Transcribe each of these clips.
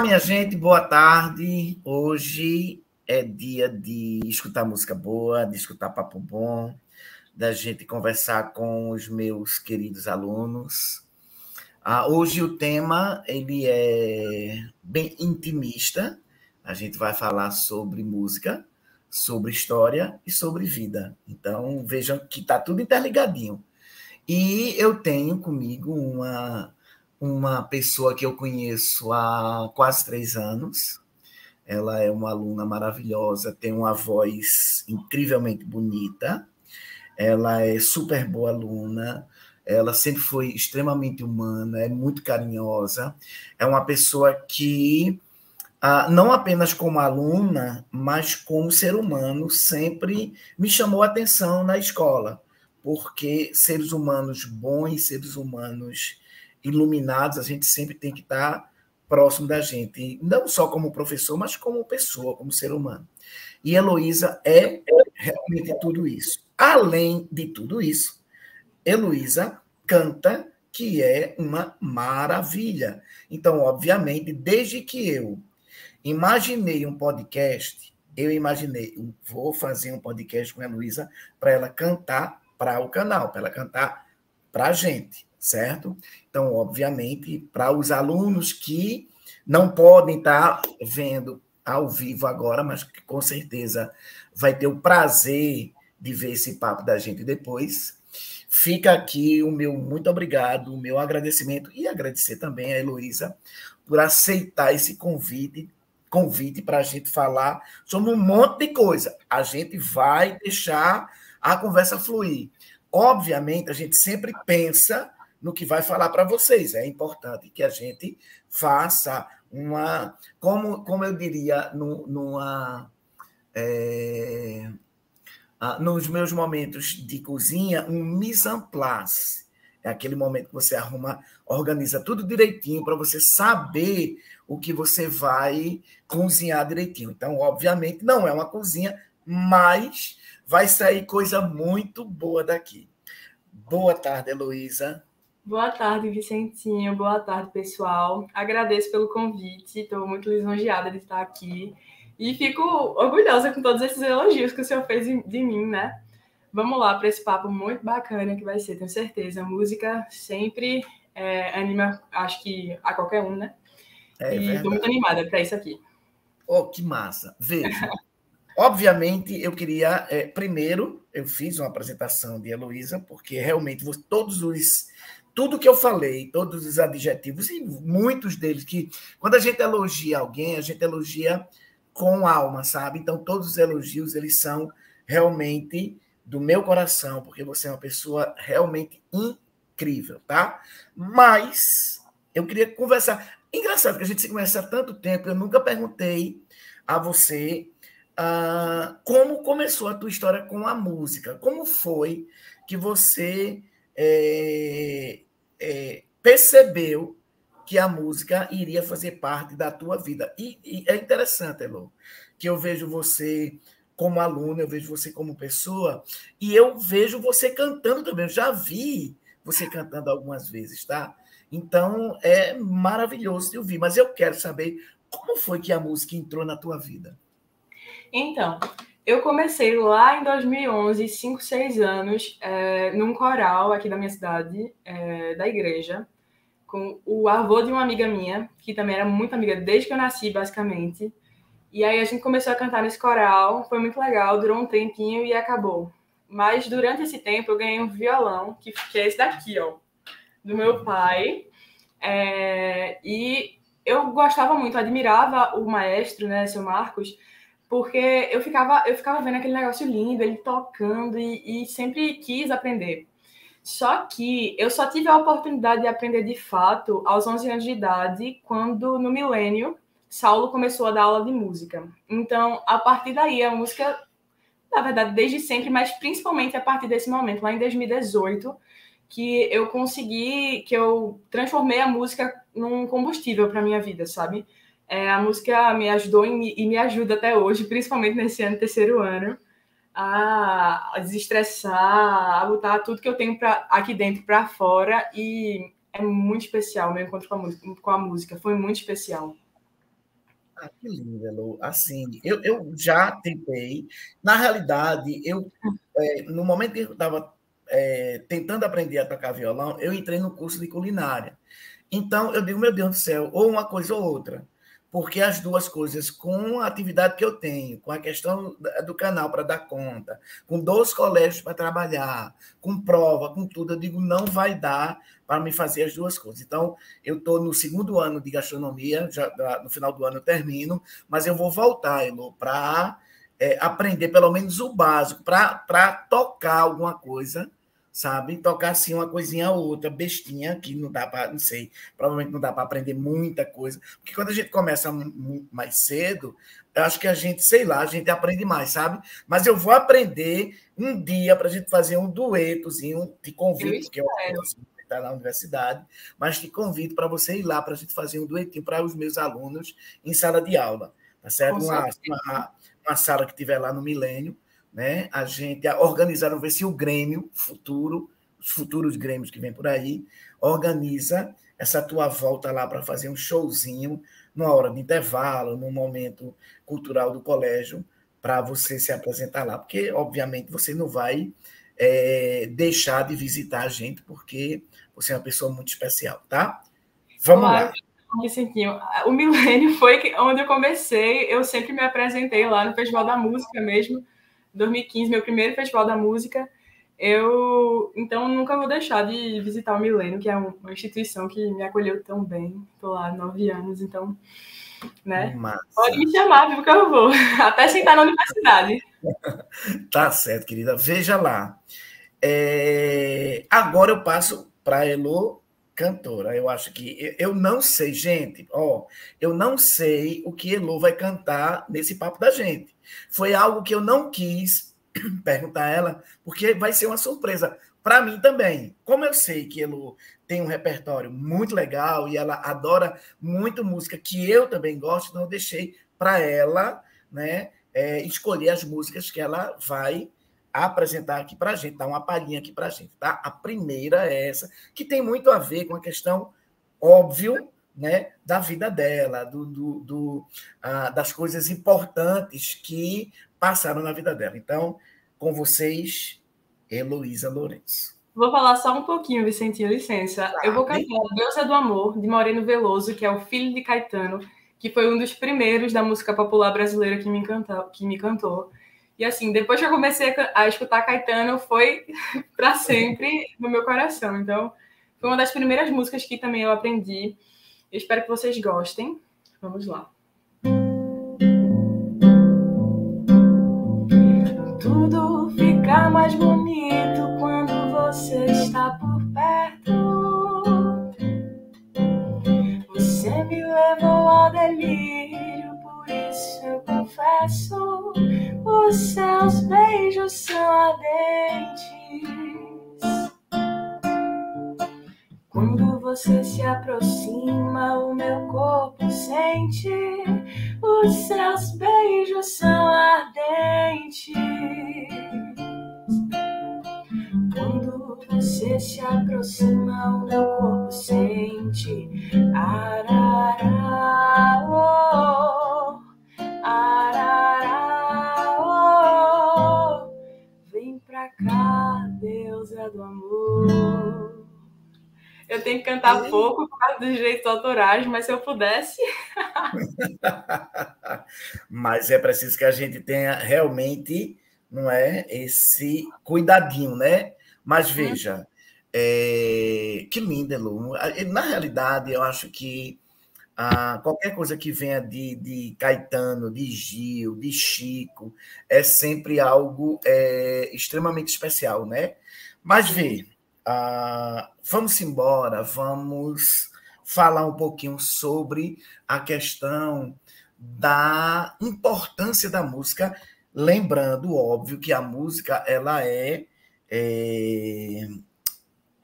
Minha gente, boa tarde. Hoje é dia de escutar música boa, de escutar papo bom, da gente conversar com os meus queridos alunos. Hoje o tema ele é bem intimista. A gente vai falar sobre música, sobre história e sobre vida. Então, vejam que está tudo interligadinho. E eu tenho comigo uma pessoa que eu conheço há quase 3 anos. Ela é uma aluna maravilhosa, tem uma voz incrivelmente bonita, ela é super boa aluna, ela sempre foi extremamente humana, é muito carinhosa, é uma pessoa que, não apenas como aluna, mas como ser humano, sempre me chamou a atenção na escola, porque seres humanos bons, seres humanos iluminados, a gente sempre tem que estar próximo da gente, não só como professor, mas como pessoa, como ser humano. E Heloísa é realmente tudo isso. Além de tudo isso, Heloísa canta, que é uma maravilha. Então, obviamente, desde que eu imaginei um podcast, eu imaginei, vou fazer um podcast com a Heloísa para ela cantar para o canal, para ela cantar para a gente, certo? Então, obviamente, para os alunos que não podem estar vendo ao vivo agora, mas que com certeza vai ter o prazer de ver esse papo da gente depois. Fica aqui o meu muito obrigado, o meu agradecimento e agradecer também a Heloísa por aceitar esse convite para a gente falar sobre um monte de coisa. A gente vai deixar a conversa fluir. Obviamente, a gente sempre pensa no que vai falar para vocês. É importante que a gente faça como eu diria, nos meus momentos de cozinha, um mise en place. É aquele momento que você organiza tudo direitinho para você saber o que você vai cozinhar direitinho. Então, obviamente, não é uma cozinha, mas vai sair coisa muito boa daqui. Boa tarde, Heloísa. Boa tarde, Vicentinho. Boa tarde, pessoal. Agradeço pelo convite. Estou muito lisonjeada de estar aqui. E fico orgulhosa com todos esses elogios que o senhor fez de mim, né? Vamos lá para esse papo muito bacana que vai ser, tenho certeza. A música sempre anima, acho que a qualquer um, né? E estou muito animada para isso aqui. Oh, que massa. Veja. Obviamente, eu queria... primeiro, eu fiz uma apresentação de Heloísa, porque realmente tudo que eu falei, todos os adjetivos, e muitos deles, que quando a gente elogia alguém, a gente elogia com alma, sabe? Então, todos os elogios, eles são realmente do meu coração, porque você é uma pessoa realmente incrível, tá? Mas eu queria conversar. Engraçado que a gente se conhece há tanto tempo, eu nunca perguntei a você como começou a tua história com a música. Como foi que você percebeu que a música iria fazer parte da tua vida? E é interessante, Elo, que eu vejo você como aluno, eu vejo você como pessoa, e eu vejo você cantando também. Eu já vi você cantando algumas vezes, tá? Então, é maravilhoso de ouvir. Mas eu quero saber como foi que a música entrou na tua vida. Então, eu comecei lá em 2011, 5, 6 anos, num coral aqui da minha cidade, da igreja, com o avô de uma amiga minha, que também era muito amiga desde que eu nasci, basicamente. E aí a gente começou a cantar nesse coral, foi muito legal, durou um tempinho e acabou. Mas durante esse tempo eu ganhei um violão, que é esse daqui, ó, do meu pai. E eu gostava muito, admirava o maestro, né, seu Marcos, porque eu ficava vendo aquele negócio lindo, ele tocando, e sempre quis aprender. Só que eu só tive a oportunidade de aprender de fato aos 11 anos de idade, quando no milênio Saulo começou a dar aula de música. Então, a partir daí, a música, na verdade, desde sempre, mas principalmente a partir desse momento, lá em 2018, que eu transformei a música num combustível para minha vida, sabe? A música me ajudou e me ajuda até hoje, principalmente nesse ano, terceiro ano, a desestressar, a botar tudo que eu tenho aqui dentro para fora, e é muito especial meu encontro com a música, foi muito especial. Ah, que lindo, Elô. Assim, eu já tentei. Na realidade, no momento que eu estava tentando aprender a tocar violão, eu entrei no curso de culinária. Então, eu digo, meu Deus do céu, ou uma coisa ou outra. Porque as duas coisas, com a atividade que eu tenho, com a questão do canal para dar conta, com 2 colégios para trabalhar, com prova, com tudo, eu digo, não vai dar para me fazer as duas coisas. Então, eu estou no 2º ano de gastronomia, já no final do ano eu termino, mas eu vou voltar, Elô, para aprender pelo menos o básico, para tocar alguma coisa, sabe? Tocar assim uma coisinha ou outra, bestinha, que não dá para, não sei, provavelmente não dá para aprender muita coisa, porque quando a gente começa mais cedo, eu acho que a gente, sei lá, a gente aprende mais, sabe? Mas eu vou aprender um dia para a gente fazer um duetozinho, te Eu convido, porque eu espero. está na universidade, mas te convido para você ir lá para a gente fazer um duetinho para os meus alunos em sala de aula, tá Com certo? certeza. Uma sala que tiver lá no Milênio, né? A gente organizaram, ver se o Grêmio futuro, os futuros Grêmios que vem por aí, organiza essa tua volta lá para fazer um showzinho numa hora de intervalo, num momento cultural do colégio, para você se apresentar lá, porque obviamente você não vai deixar de visitar a gente, porque você é uma pessoa muito especial, tá? Vamos Claro, lá. Vicentinho. O Milênio foi onde eu comecei. Eu sempre me apresentei lá no Festival da Música mesmo, 2015, meu primeiro Festival da Música. Então, nunca vou deixar de visitar o Milênio, que é uma instituição que me acolheu tão bem. Estou lá há 9 anos, então, né? Pode me Massa. chamar, porque eu vou. Até sentar na universidade. Tá certo, querida. Veja lá. Agora eu passo para a Elo cantora. Eu acho que eu não sei, gente. Ó, eu não sei o que Elo vai cantar nesse papo da gente. Foi algo que eu não quis perguntar a ela, porque vai ser uma surpresa para mim também. Como eu sei que Elo tem um repertório muito legal e ela adora muito música que eu também gosto, então eu deixei para ela, né, escolher as músicas que ela vai apresentar aqui para a gente, dar uma palhinha aqui para a gente, tá? A primeira é essa, que tem muito a ver com a questão, óbvio, né, da vida dela, das coisas importantes que passaram na vida dela. Então, com vocês, Heloísa Lourenço. Vou falar só um pouquinho, Vicentinho, licença. Eu vou Sabe? cantar Deus é do Amor, de Moreno Veloso, que é o filho de Caetano, que foi um dos primeiros da música popular brasileira que me cantou. E assim, depois que eu comecei a escutar Caetano, foi para sempre no meu coração. Então, foi uma das primeiras músicas que também eu aprendi. Eu espero que vocês gostem. Vamos lá. Tudo fica mais bonito quando você está por perto. Você me levou ao delírio, por isso eu confesso, os seus beijos são ardentes. Quando você se aproxima, o meu corpo sente, os seus beijos são ardentes. Quando você se aproxima, o meu corpo sente. Arará, oh, arará, oh. Vem pra cá, deusa do amor. Eu tenho que cantar pouco por causa dos direitos autorais, mas se eu pudesse. Mas é preciso que a gente tenha realmente, não é, esse cuidadinho, né? Mas veja, que lindo, Elu. Na realidade, eu acho que qualquer coisa que venha de Caetano, de Gil, de Chico, é sempre algo extremamente especial, né? Mas vê, vamos embora, vamos falar um pouquinho sobre a questão da importância da música, lembrando, óbvio, que a música ela é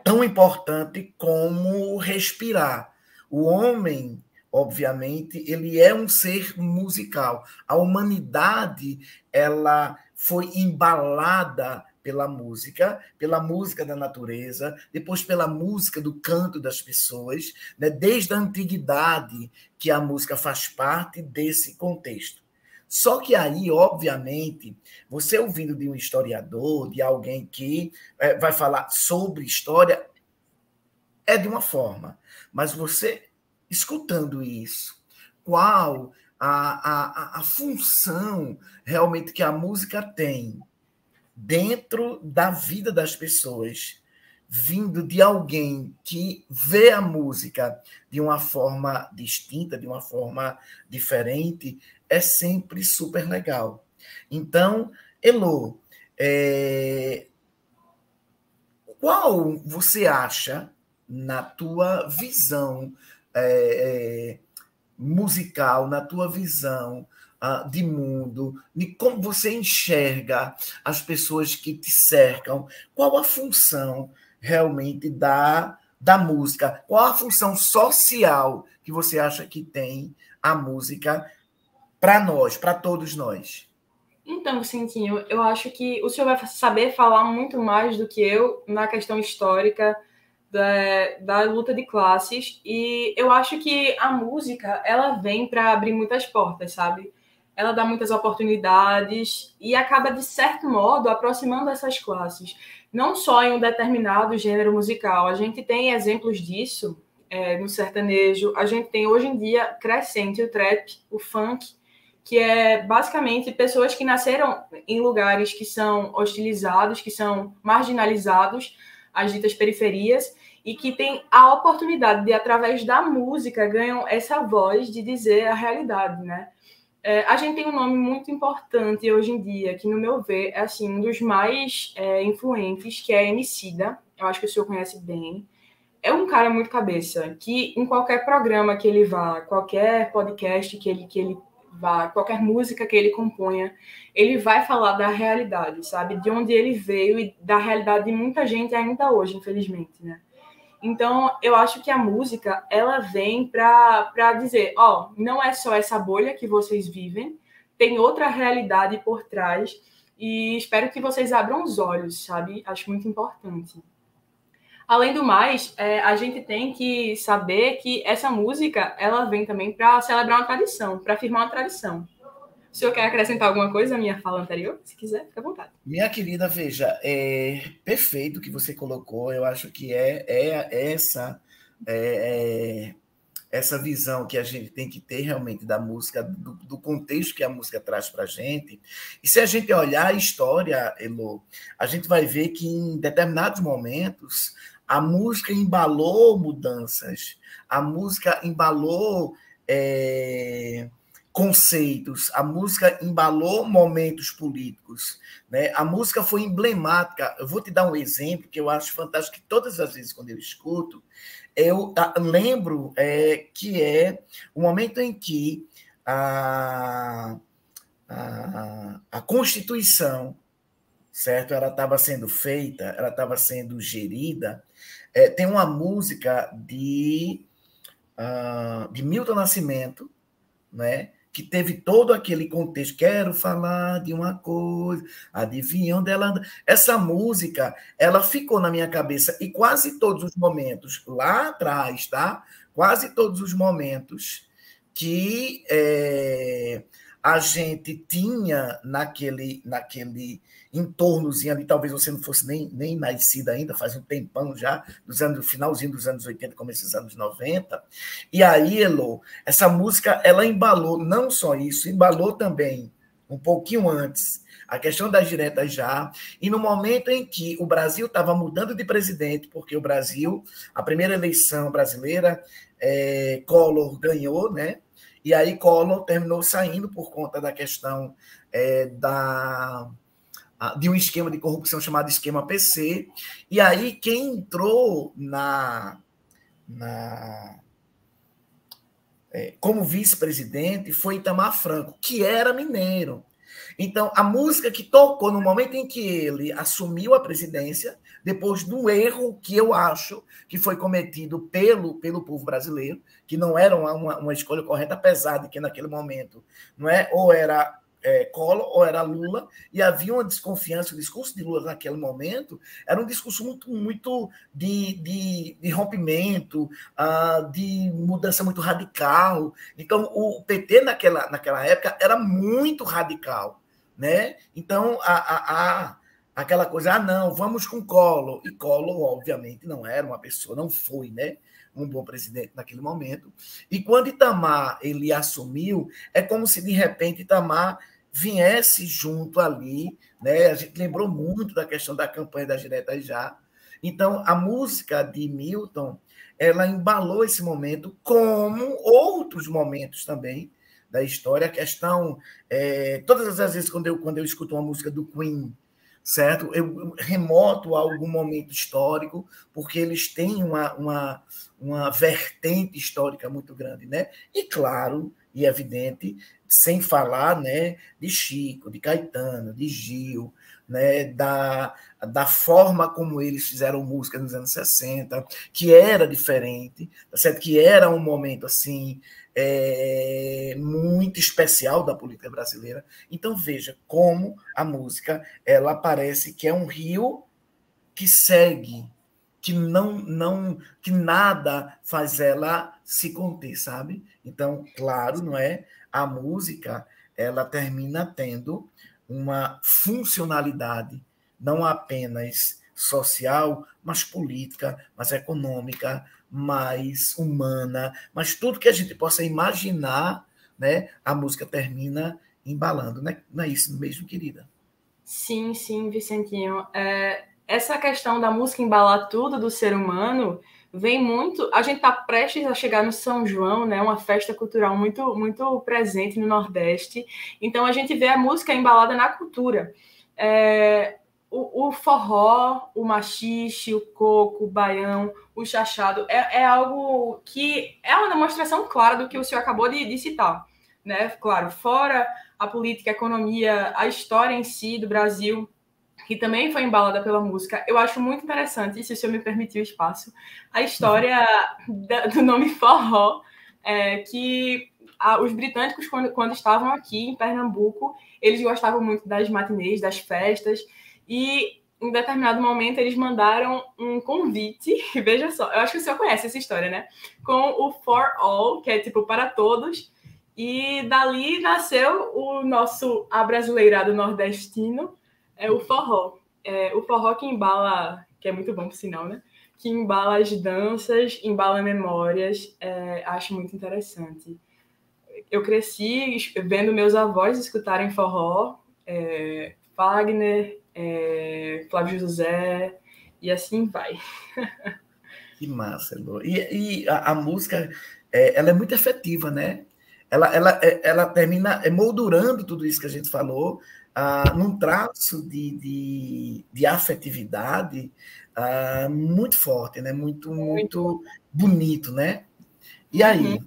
tão importante como respirar. O homem, obviamente, ele é um ser musical. A humanidade, ela foi embalada pela música da natureza, depois pela música do canto das pessoas, né? Desde a antiguidade que a música faz parte desse contexto. Só que aí, obviamente, você ouvindo de um historiador, de alguém que vai falar sobre história, é de uma forma, mas você escutando isso, qual a função realmente que a música tem dentro da vida das pessoas, vindo de alguém que vê a música de uma forma distinta, de uma forma diferente, é sempre super legal. Então, Elô, qual você acha, na tua visão musical, na tua visão de mundo, de como você enxerga as pessoas que te cercam, qual a função realmente da música? Qual a função social que você acha que tem a música para nós, para todos nós? Então, Vicentinho, eu acho que o senhor vai saber falar muito mais do que eu na questão histórica da luta de classes, e eu acho que a música, ela vem para abrir muitas portas, sabe? Ela dá muitas oportunidades e acaba, de certo modo, aproximando essas classes, não só em um determinado gênero musical. A gente tem exemplos disso no sertanejo, a gente tem hoje em dia crescente o trap, o funk, que é basicamente pessoas que nasceram em lugares que são hostilizados, que são marginalizados, as ditas periferias, e que têm a oportunidade de, através da música, ganham essa voz de dizer a realidade, né? A gente tem um nome muito importante hoje em dia, que, no meu ver, é assim, um dos mais influentes, que é Emicida. Eu acho que o senhor conhece bem. É um cara muito cabeça, que em qualquer programa que ele vá, qualquer podcast que ele vá, qualquer música que ele componha, ele vai falar da realidade, sabe? De onde ele veio e da realidade de muita gente ainda hoje, infelizmente, né? Então, eu acho que a música, ela vem para dizer, não é só essa bolha que vocês vivem, tem outra realidade por trás, e espero que vocês abram os olhos, sabe? Acho muito importante. Além do mais, a gente tem que saber que essa música, ela vem também para celebrar uma tradição, para afirmar uma tradição. O senhor quer acrescentar alguma coisa à minha fala anterior? Se quiser, fica à vontade. Minha querida, veja, é perfeito o que você colocou. Eu acho que essa visão que a gente tem que ter realmente da música, do contexto que a música traz para a gente. E se a gente olhar a história, Elô, a gente vai ver que em determinados momentos a música embalou mudanças, a música embalou conceitos, a música embalou momentos políticos, né? A música foi emblemática. Eu vou te dar um exemplo que eu acho fantástico, que todas as vezes quando eu escuto, eu lembro que é o momento em que a Constituição, certo? Ela estava sendo feita, ela estava sendo gerida. Tem uma música de Milton Nascimento, né? Que teve todo aquele contexto. Quero falar de uma coisa, adivinha onde ela anda. Essa música, ela ficou na minha cabeça e quase todos os momentos, lá atrás, tá? Quase todos os momentos que a gente tinha naquele entornozinho ali, talvez você não fosse nem nascida ainda, faz um tempão já, finalzinho dos anos 80, começo dos anos 90, e aí, Elô, essa música, ela embalou, não só isso, embalou também, um pouquinho antes, a questão das diretas já, e no momento em que o Brasil estava mudando de presidente, porque o Brasil, a primeira eleição brasileira, Collor ganhou, né? E aí Collor terminou saindo por conta da questão de um esquema de corrupção chamado esquema PC. E aí quem entrou como vice-presidente foi Itamar Franco, que era mineiro. Então, a música que tocou no momento em que ele assumiu a presidência, depois do erro que eu acho que foi cometido pelo povo brasileiro, que não era uma escolha correta, apesar de que naquele momento não é ou era Collor ou era Lula, e havia uma desconfiança. O discurso de Lula naquele momento era um discurso muito de rompimento, de mudança muito radical. Então, o PT naquela época era muito radical, né? Então, aquela coisa, não, vamos com Collor. E Collor, obviamente, não era uma pessoa, não foi, né? Um bom presidente naquele momento. E quando Itamar ele assumiu, é como se de repente Itamar viesse junto ali, né? A gente lembrou muito da questão da campanha das diretas já. Então, a música de Milton, ela embalou esse momento, como outros momentos também da história. A questão, todas as vezes quando eu escuto uma música do Queen, certo? Eu remoto a algum momento histórico, porque eles têm uma vertente histórica muito grande, né? E claro, e evidente, sem falar, né, de Chico, de Caetano, de Gil, né, da forma como eles fizeram música nos anos 60, que era diferente, tá certo? Que era um momento assim muito especial da política brasileira. Então veja como a música ela parece que é um rio que segue, que que nada faz ela se conter, sabe? Então, claro, não é? A música ela termina tendo uma funcionalidade não apenas social, mas política, mais econômica, mais humana, mas tudo que a gente possa imaginar, né? A música termina embalando, né? Não é isso mesmo, querida? Sim, sim, Vicentinho. Essa questão da música embalar tudo do ser humano vem muito. A gente está prestes a chegar no São João, né? Uma festa cultural muito, muito presente no Nordeste. Então a gente vê a música embalada na cultura. O forró, o maxixe, o coco, o baião, o chachado é algo que é uma demonstração clara do que o senhor acabou de citar, né? Claro, fora a política, a economia, a história em si do Brasil, que também foi embalada pela música. Eu acho muito interessante, e se o senhor me permitir o espaço, a história do nome forró, que os britânicos, quando estavam aqui em Pernambuco, eles gostavam muito das matinês, das festas, e em determinado momento eles mandaram um convite, veja só, eu acho que o senhor conhece essa história, né? Com o For All, que é tipo para todos, e dali nasceu o nosso abrasileirado nordestino, o forró. O forró que embala, que é muito bom por sinal, né? Que embala as danças, embala memórias, acho muito interessante. Eu cresci vendo meus avós escutarem forró, Wagner, Flávio José, e assim vai. Que massa, Elô. E a música, ela é muito efetiva, né? Ela termina moldurando tudo isso que a gente falou, num traço de afetividade muito forte, né? Muito bonito, né? E aí,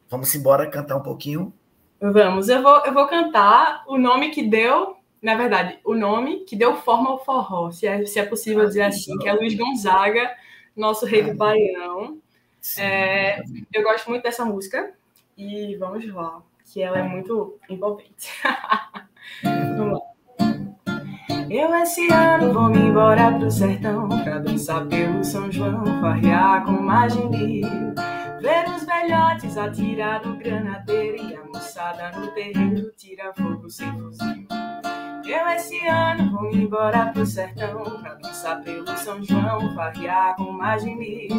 vamos embora cantar um pouquinho? Vamos, eu vou cantar o nome que deu, na verdade, o nome que deu forma ao forró, se é possível dizer assim, que é Luiz Gonzaga, nosso rei do Baião. Eu gosto muito dessa música e vamos lá, que ela é muito envolvente. Vamos lá. Eu esse ano vou me embora pro sertão pra dançar pelo São João, farrear com mais de 1000, ver os velhotes atirar no granadeiro e a moçada no terreiro tira fogo sem fuzil. Eu esse ano vou me embora pro sertão pra dançar pelo São João, farrear com mais de 1000,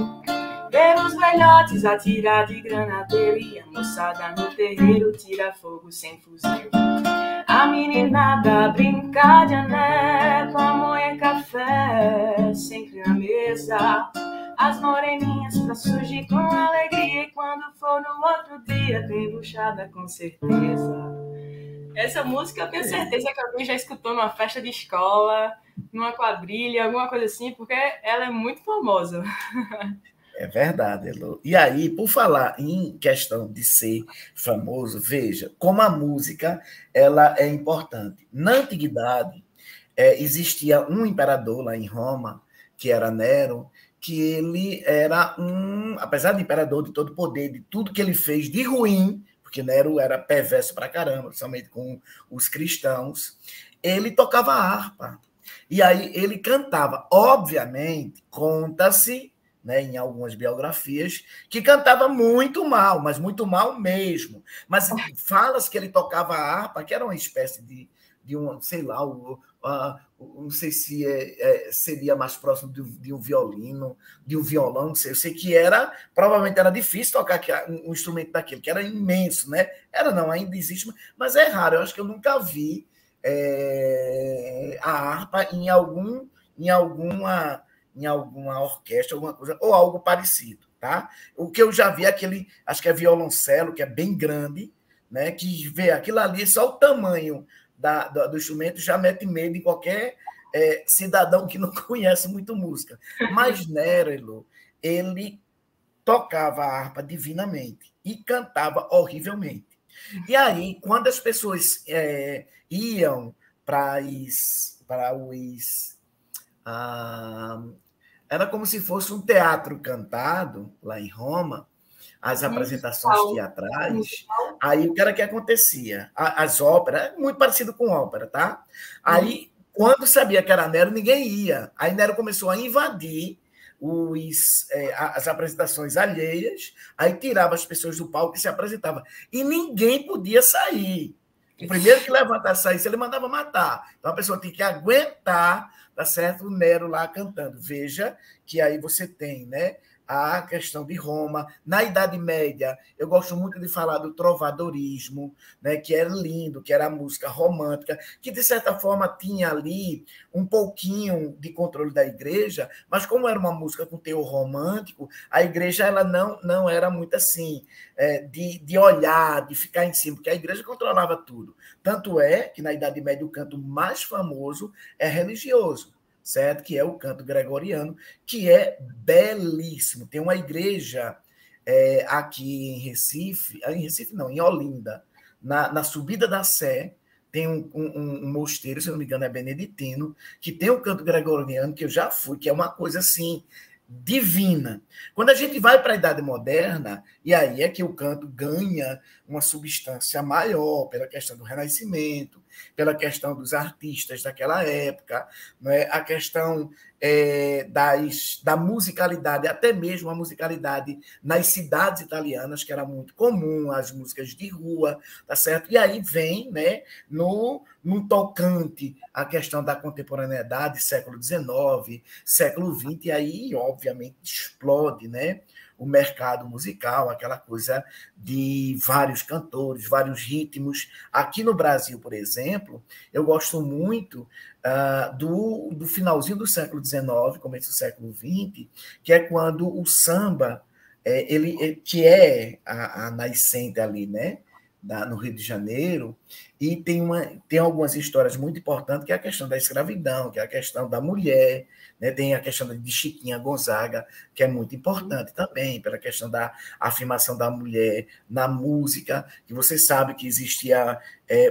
ver os velhotes atirar de granadeiro e a moçada no terreiro tira fogo sem fuzil. A meninada brincar de ané, pamonha e café, sempre na mesa. As moreninhas pra surgir com alegria, e quando for no outro dia tem buchada com certeza. Essa música eu tenho certeza que alguém já escutou numa festa de escola, numa quadrilha, alguma coisa assim, porque ela é muito famosa. É verdade, Elô. E aí, por falar em questão de ser famoso, veja como a música ela é importante. Na antiguidade, existia um imperador lá em Roma, que era Nero, que ele era apesar de imperador de todo poder, de tudo que ele fez de ruim, porque porque Nero era perverso pra caramba, principalmente com os cristãos, ele tocava harpa. E aí ele cantava. Obviamente, conta-se, né, em algumas biografias, que cantava muito mal, mas muito mal mesmo. Mas fala-se que ele tocava harpa, que era uma espécie de um, sei lá, não sei se seria mais próximo de um violino, de um violão, não sei. Eu sei que provavelmente era difícil tocar um instrumento daquele, que era imenso, né? Era não, ainda existe, mas é raro. Eu acho que eu nunca vi a harpa em alguma orquestra, alguma coisa, ou algo parecido, tá? O que eu já vi é aquele, acho que é violoncelo, que é bem grande, né? Que vê aquilo ali, só o tamanho do instrumento já mete medo em qualquer cidadão que não conhece muito música. Mas Nero, ele tocava a harpa divinamente e cantava horrivelmente. E aí, quando as pessoas iam para os. Ah, era como se fosse um teatro cantado lá em Roma, as apresentações teatrais. Aí o que era que acontecia? As óperas, é muito parecido com ópera, tá? Aí, quando sabia que era Nero, ninguém ia. Aí Nero começou a invadir as apresentações alheias, aí tirava as pessoas do palco e se apresentava. E ninguém podia sair. O primeiro que levantasse saísse, ele mandava matar. Então a pessoa tinha que aguentar, tá certo? O Nero lá cantando. Veja que aí você tem, né? A questão de Roma. Na Idade Média, eu gosto muito de falar do trovadorismo, né, que era lindo, que era a música romântica, que de certa forma tinha ali um pouquinho de controle da igreja, mas como era uma música com teor romântico, a igreja ela não era muito assim, de olhar, de ficar em cima, porque a igreja controlava tudo. Tanto é que na Idade Média o canto mais famoso é religioso, certo? Que é o canto gregoriano, que é belíssimo. Tem uma igreja aqui em Recife não, em Olinda, na subida da Sé, tem um mosteiro, se não me engano, é beneditino, que tem o canto gregoriano, que eu já fui, que é uma coisa assim divina. Quando a gente vai para a Idade Moderna, e aí é que o canto ganha uma substância maior pela questão do Renascimento, pela questão dos artistas daquela época, né? A questão da musicalidade, até mesmo a musicalidade nas cidades italianas, que era muito comum, as músicas de rua, tá certo? E aí vem, né, no tocante a questão da contemporaneidade, século XIX, século XX, e aí, obviamente, explode, né, o mercado musical, aquela coisa de vários cantores, vários ritmos. Aqui no Brasil, por exemplo, eu gosto muito do finalzinho do século XIX, começo do século XX, que é quando o samba, que é a nascente ali, né, no Rio de Janeiro, e tem algumas histórias muito importantes, que é a questão da escravidão, que é a questão da mulher, né? Tem a questão de Chiquinha Gonzaga, que é muito importante também, pela questão da afirmação da mulher na música, que você sabe que existia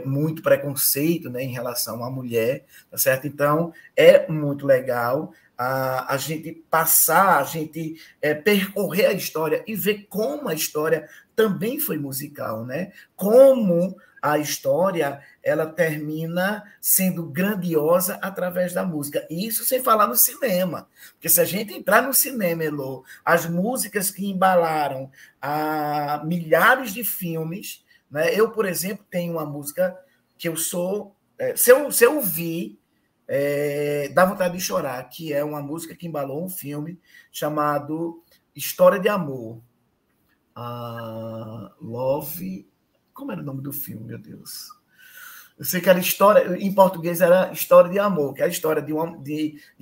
muito preconceito, né, em relação à mulher, tá certo? Então, é muito legal a gente passar, a gente percorrer a história e ver como a história também foi musical, né? Como a história ela termina sendo grandiosa através da música. E isso sem falar no cinema. Porque se a gente entrar no cinema, Elô, as músicas que embalaram milhares de filmes, né? Eu, por exemplo, tenho uma música que eu sou... se eu ouvir, dá vontade de chorar, que é uma música que embalou um filme chamado História de Amor. Love... Como era o nome do filme, meu Deus? Eu sei que era história, em português era História de Amor, que é a história de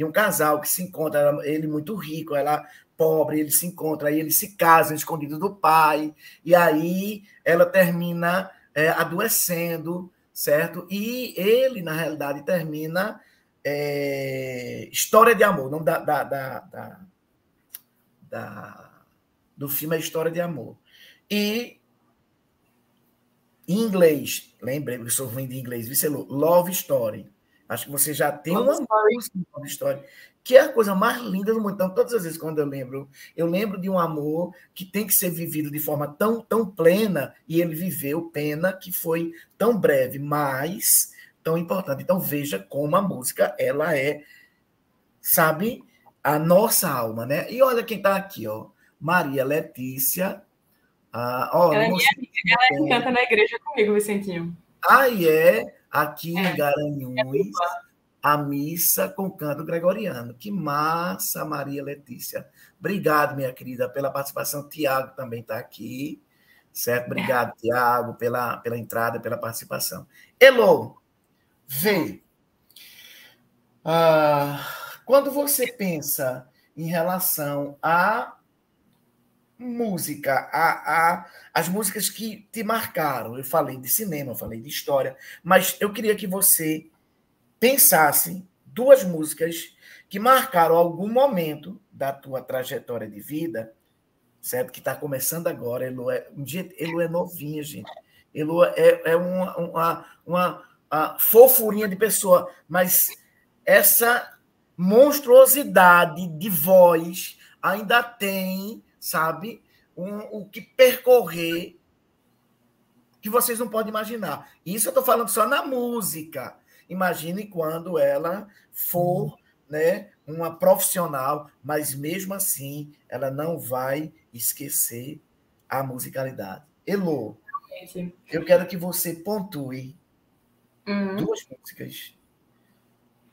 um casal que se encontra, ele muito rico, ela pobre, ele se encontra, aí eles se casam escondido do pai, e aí ela termina adoecendo, certo? E ele, na realidade, termina História de Amor, o nome do filme é História de Amor. E em inglês, lembrei que eu sou ruim de inglês, Love Story. Acho que você já tem Love uma Story. música de Love Story, que é a coisa mais linda do mundo. Então, todas as vezes quando eu lembro de um amor que tem que ser vivido de forma tão plena, e ele viveu, pena que foi tão breve, mas tão importante. Então, veja como a música, ela é, sabe, a nossa alma, né? E olha quem está aqui, ó. Maria Letícia. Ó, Ela não é minha mostrei amiga, ela é que bem. canta na igreja comigo, Vicentinho. Aí é aqui em É, é Garanhuns, dupla. a missa com canto gregoriano. Que massa, Maria Letícia. Obrigado, minha querida, pela participação. Tiago também está aqui, certo? Obrigado, Tiago, pela entrada, pela participação. Elô, Hum. vê. Quando você pensa em relação à música, as músicas que te marcaram, eu falei de cinema, eu falei de história, mas eu queria que você pensasse duas músicas que marcaram algum momento da tua trajetória de vida, certo? Que está começando agora. Elo é novinha, gente. Elo é uma fofurinha de pessoa, mas essa monstruosidade de voz ainda tem, sabe, o que percorrer que vocês não podem imaginar. Isso eu estou falando só na música. Imagine quando ela for, né, uma profissional, mas mesmo assim ela não vai esquecer a musicalidade. Elô, Gente. eu quero que você pontue Uhum. duas músicas.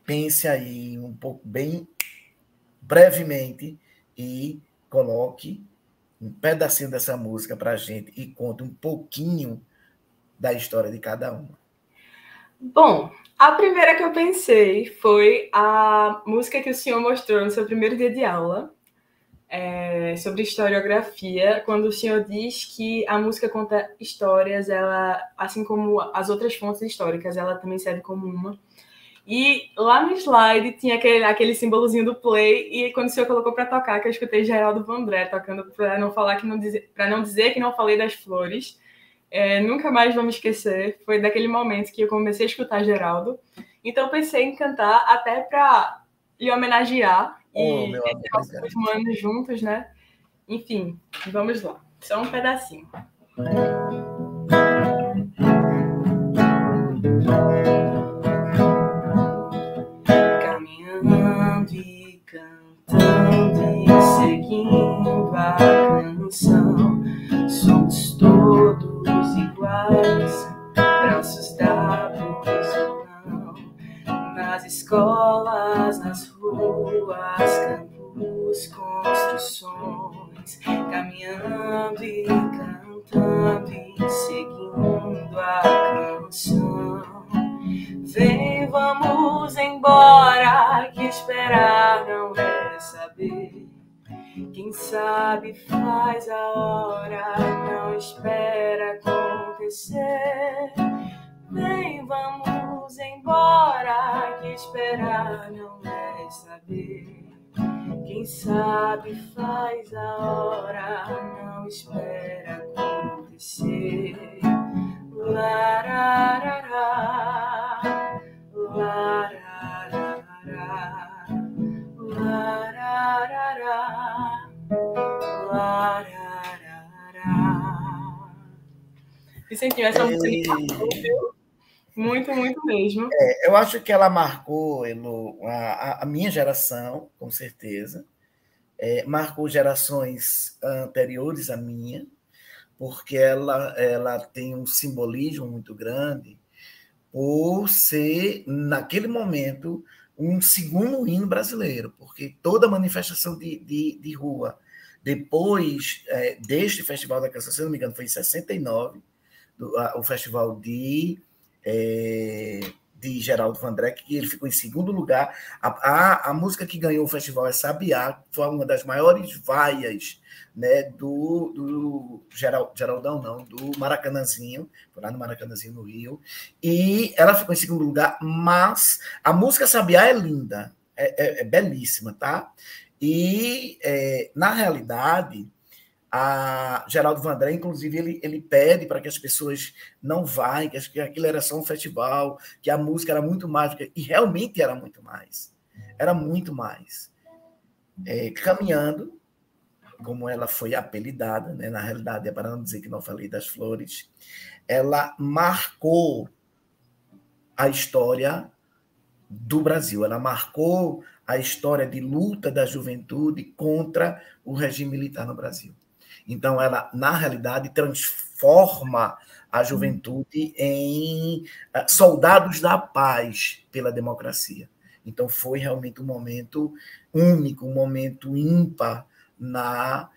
Pense aí um pouco, bem brevemente, e coloque um pedacinho dessa música para a gente e conte um pouquinho da história de cada uma. Bom, a primeira que eu pensei foi a música que o senhor mostrou no seu primeiro dia de aula, sobre historiografia, quando o senhor diz que a música conta histórias, ela, assim como as outras fontes históricas, ela também serve como uma. E lá no slide tinha aquele símbolozinho do play, e quando o senhor colocou para tocar, que eu escutei Geraldo Vandré tocando, para não dizer que não falei das flores, nunca mais vou me esquecer. Foi daquele momento que eu comecei a escutar Geraldo. Então eu pensei em cantar até para lhe homenagear Oh, e meu amor, ter nossos obrigado. últimos anos juntos, né? Enfim, vamos lá. Só um pedacinho. Caminhando e cantando e seguindo a canção, somos todos iguais, braços dados ou não, nas escolas, nas ruas, campos, construções, caminhando e cantando e seguindo a canção. Vem, vamos embora, que esperar não é saber. Quem sabe faz a hora, não espera acontecer. Vem, vamos embora, que esperar não é saber. Quem sabe faz a hora, não espera acontecer. Lararará, lararará, lararará, lararará. Vicentinho, essa música me marcou, viu? Muito, muito mesmo. Eu acho que ela marcou, Elo, a minha geração, com certeza. Marcou gerações anteriores à minha, porque ela tem um simbolismo muito grande por ser, naquele momento, um segundo hino brasileiro, porque toda manifestação de rua, depois deste Festival da Canção, se não me engano, foi em 69, o festival de Geraldo Vandré, que ele ficou em segundo lugar. A música que ganhou o festival é Sabiá, foi uma das maiores vaias, né, do Geraldão, não, do Maracanãzinho, foi lá no Maracanãzinho, no Rio, e ela ficou em segundo lugar, mas a música Sabiá é linda, é belíssima, tá? E, na realidade, A Geraldo Vandré, inclusive, ele pede para que as pessoas não vá, que aquilo era só um festival, que a música era muito mais, e realmente era muito mais. Era muito mais. Caminhando, como ela foi apelidada, né? Na realidade, é para não dizer que não falei das flores, ela marcou a história do Brasil, ela marcou a história de luta da juventude contra o regime militar no Brasil. Então, ela, na realidade, transforma a juventude em soldados da paz pela democracia. Então, foi realmente um momento único, um momento ímpar na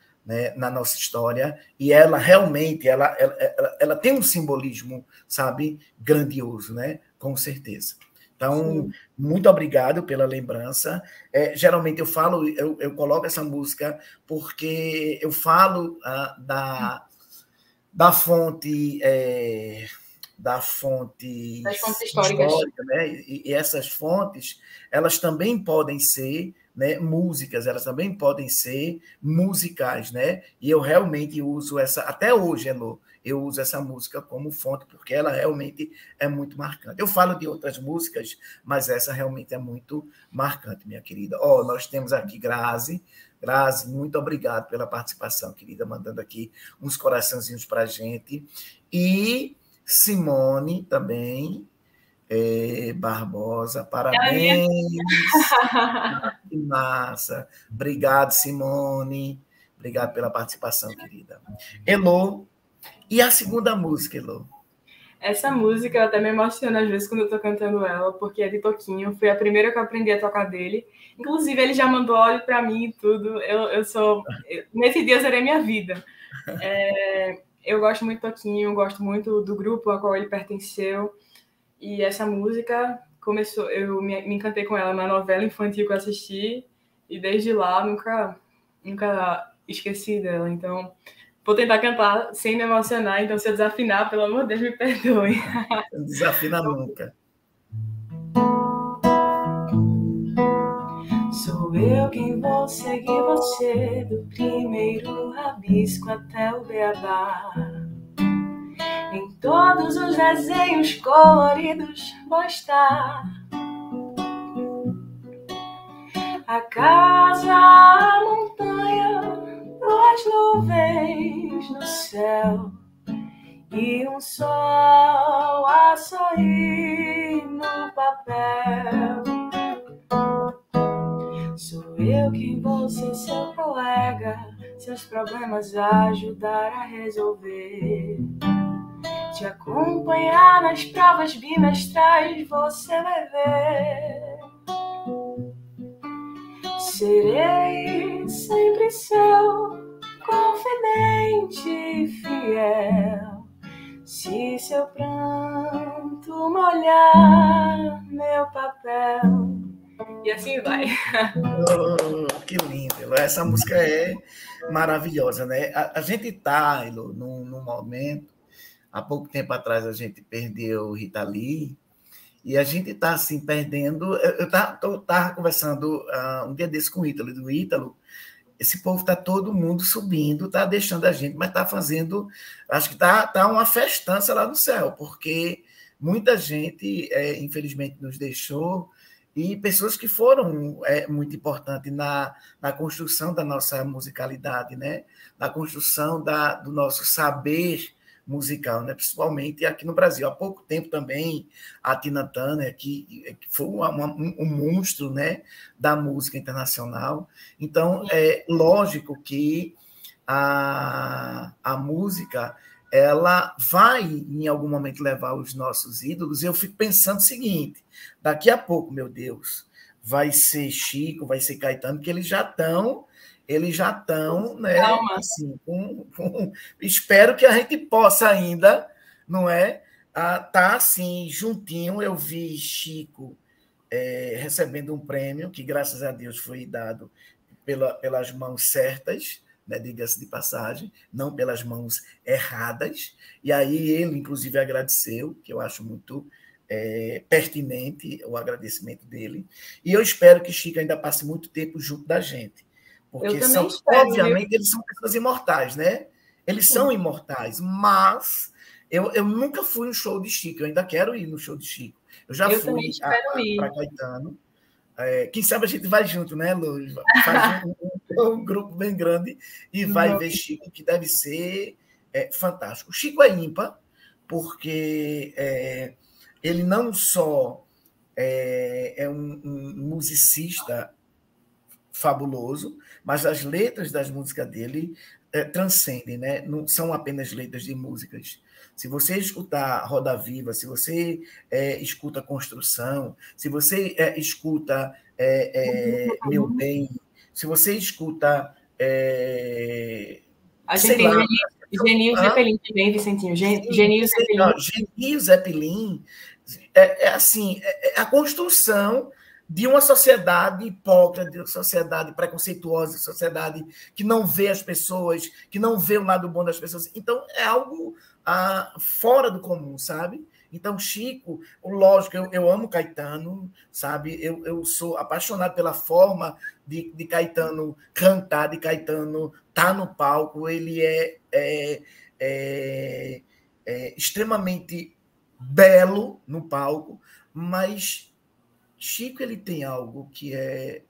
nossa história, e ela realmente ela tem um simbolismo, sabe, grandioso, né? Com certeza. Então, sim, muito obrigado pela lembrança. Geralmente eu coloco essa música porque eu falo da fonte das fontes históricas, né? E essas fontes, elas também podem ser, né, músicas, elas também podem ser musicais, né? E eu realmente uso essa, até hoje, Elô, eu uso essa música como fonte, porque ela realmente é muito marcante. Eu falo de outras músicas, mas essa realmente é muito marcante, minha querida. Nós temos aqui Grazi. Grazi, muito obrigado pela participação, querida, mandando aqui uns coraçãozinhos para a gente. E Simone também, Barbosa, parabéns. Que massa. Obrigado, Simone. Obrigado pela participação, querida. Elô, e a segunda música, Elô? Essa música eu até me emociona às vezes quando eu tô cantando ela, porque é de Toquinho. Foi a primeira que eu aprendi a tocar dele. Inclusive, ele já mandou óleo para mim e tudo. Nesse dia eu zerei minha vida. Eu gosto muito do Toquinho, gosto muito do grupo a qual ele pertenceu. E essa música começou, eu me encantei com ela na novela infantil que eu assisti. E desde lá nunca esqueci dela. Então, vou tentar cantar sem me emocionar, então se eu desafinar, pelo amor de Deus, me perdoe. Não desafina nunca. Sou eu quem vou seguir você, do primeiro rabisco até o beabá. Em todos os desenhos coloridos vou estar. A casa, a montanha, duas nuvens no céu e um sol a sorrir no papel. Sou eu quem vou ser seu colega, seus problemas ajudar a resolver. Te acompanhar nas provas bimestrais, você vai ver. Serei sempre seu confidente e fiel. Se seu pranto molhar meu papel. E assim vai. Que lindo. Essa música é maravilhosa, né? A gente está, num momento, há pouco tempo atrás a gente perdeu Rita Lee, e a gente está assim, perdendo. Eu estava conversando um dia desse com o Ítalo, do Ítalo. Esse povo está todo mundo subindo, está deixando a gente, mas está fazendo. Acho que está uma festança lá no céu, porque muita gente, infelizmente, nos deixou, e pessoas que foram muito importantes na construção da nossa musicalidade, né? Na construção do nosso saber musical, né? Principalmente aqui no Brasil. Há pouco tempo também, a Tina Turner, que foi um monstro, né, da música internacional. Então, é lógico que a música ela vai, em algum momento, levar os nossos ídolos. E eu fico pensando o seguinte, daqui a pouco, meu Deus, vai ser Chico, vai ser Caetano, que eles já estão, né, assim, espero que a gente possa ainda, não é, tá assim, juntinho. Eu vi Chico recebendo um prêmio, que graças a Deus foi dado pelas mãos certas, né, diga-se de passagem, não pelas mãos erradas. E aí ele, inclusive, agradeceu, que eu acho muito pertinente o agradecimento dele. E eu espero que Chico ainda passe muito tempo junto da gente, Eu Porque também são, espero, viu? obviamente, eles são pessoas imortais, né? Eles são imortais, mas eu nunca fui no show de Chico, eu ainda quero ir no show de Chico. Eu já Eu também fui espero para ir. Caetano. Quem sabe a gente vai junto, né, Lu? Faz um grupo bem grande e vai ver Chico, que deve ser fantástico. Chico é ímpar, porque ele não só é um musicista fabuloso, mas as letras das músicas dele transcendem, né? Não são apenas letras de músicas. Se você escutar Roda Viva, se você escuta Construção, se você escuta Meu Bem, se você escuta, A gente sei tem lá, Genil Zeppelin também, Vicentinho. sim, Genil Zeppelin. Genil Zeppelin assim, a construção de uma sociedade hipócrita, de uma sociedade preconceituosa, de uma sociedade que não vê as pessoas, que não vê o lado bom das pessoas. Então, é algo fora do comum, sabe? Então, Chico, lógico, eu amo Caetano, sabe? Eu sou apaixonado pela forma de Caetano cantar, de Caetano estar no palco. Ele é extremamente belo no palco, mas Chico ele tem algo que é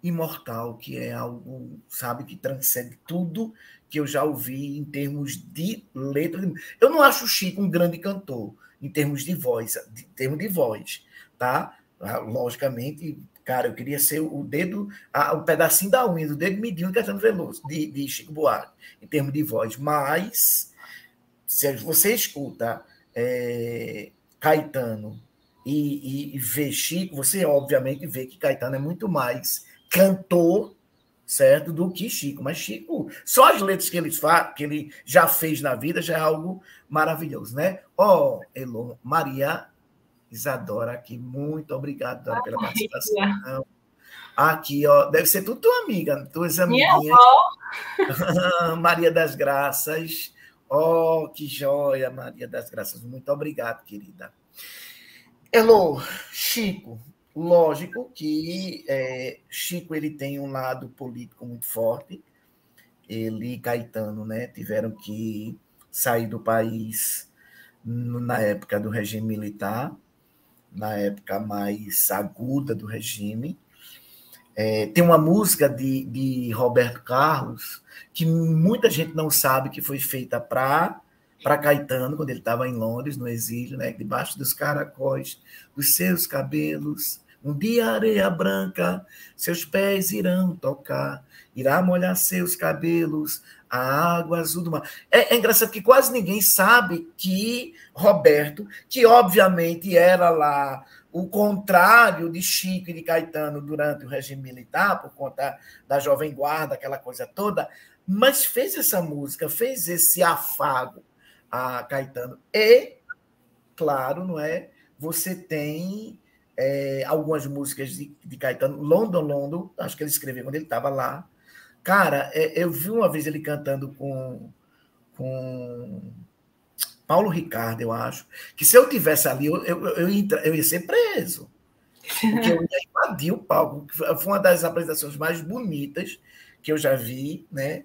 imortal, que é algo, sabe, que transcende tudo que eu já ouvi em termos de letra. Eu não acho o Chico um grande cantor em termos de voz, tá? Logicamente, cara, eu queria ser o dedo, o pedacinho da unha, do dedo midinho de Caetano Veloso, de Chico Buarque, em termos de voz, mas se você escuta Caetano e vê Chico, você obviamente vê que Caetano é muito mais cantor, certo, do que Chico. Mas Chico, só as letras que ele já fez na vida já é algo maravilhoso, né? Elô, Maria Isadora aqui, muito obrigado, Dora, pela participação. Aqui, deve ser tudo tua amiga, tuas Minha amiguinhas. avó. Maria das Graças. Que joia, Maria das Graças. Muito obrigado, querida. Elô, Chico. Lógico que Chico ele tem um lado político muito forte. Ele e Caetano, né, tiveram que sair do país na época do regime militar, na época mais aguda do regime. Tem uma música de Roberto Carlos que muita gente não sabe que foi feita para Caetano, quando ele estava em Londres, no exílio, né? Debaixo dos caracóis dos seus cabelos, um dia areia branca, seus pés irão tocar, irá molhar seus cabelos, a água azul do mar. É engraçado que quase ninguém sabe que Roberto, que obviamente era lá o contrário de Chico e de Caetano durante o regime militar, por conta da Jovem Guarda, aquela coisa toda, mas fez essa música, fez esse afago a Caetano. E, claro, não é? Você tem algumas músicas de Caetano, London, London, acho que ele escreveu quando ele estava lá. Cara, eu vi uma vez ele cantando com Paulo Ricardo, eu acho, que se eu tivesse ali, eu ia ser preso, porque eu ia invadir o palco. Foi uma das apresentações mais bonitas que eu já vi, né?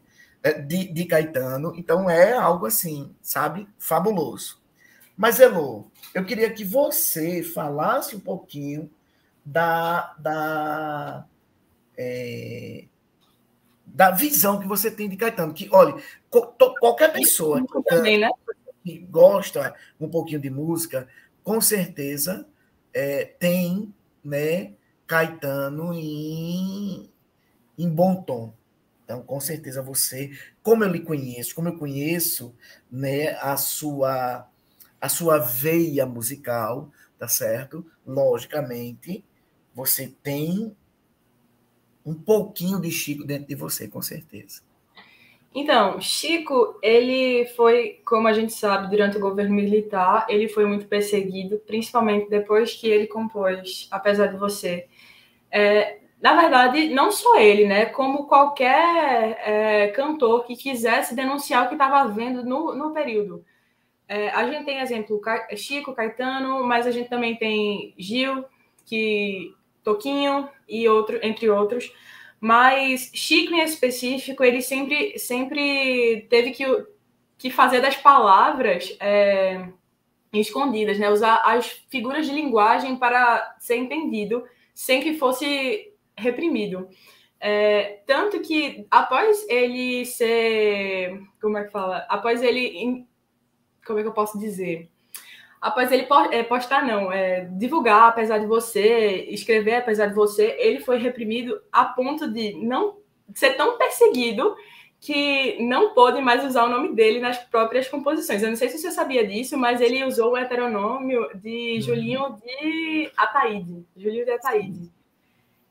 De Caetano. Então é algo assim, sabe? Fabuloso. Mas, Elô, eu queria que você falasse um pouquinho da visão que você tem de Caetano. Que, olha, qualquer pessoa que canta, Também, né? que gosta um pouquinho de música, com certeza tem, né, Caetano em bom tom. Então, com certeza você, como eu lhe conheço, como eu conheço, né, a sua veia musical, tá certo? Logicamente, você tem um pouquinho de Chico dentro de você, com certeza. Então, Chico, ele foi, como a gente sabe, durante o governo militar, ele foi muito perseguido, principalmente depois que ele compôs Apesar de Você. Na verdade, não só ele, né? Como qualquer cantor que quisesse denunciar o que estava havendo no período. A gente tem exemplo Chico, Caetano, mas a gente também tem Gil, que Toquinho e entre outros. Mas Chico, em específico, ele sempre teve que fazer das palavras escondidas, né? Usar as figuras de linguagem para ser entendido, sem que fosse reprimido. Tanto que, após ele ser... Como é que fala? Após ele... Como é que eu posso dizer? Após ele postar, não, divulgar apesar de você, escrever apesar de você, ele foi reprimido a ponto de não ser tão perseguido que não pôde mais usar o nome dele nas próprias composições. Eu não sei se você sabia disso, mas ele usou o heteronômio de Julinho de Ataíde. Julinho de Ataíde.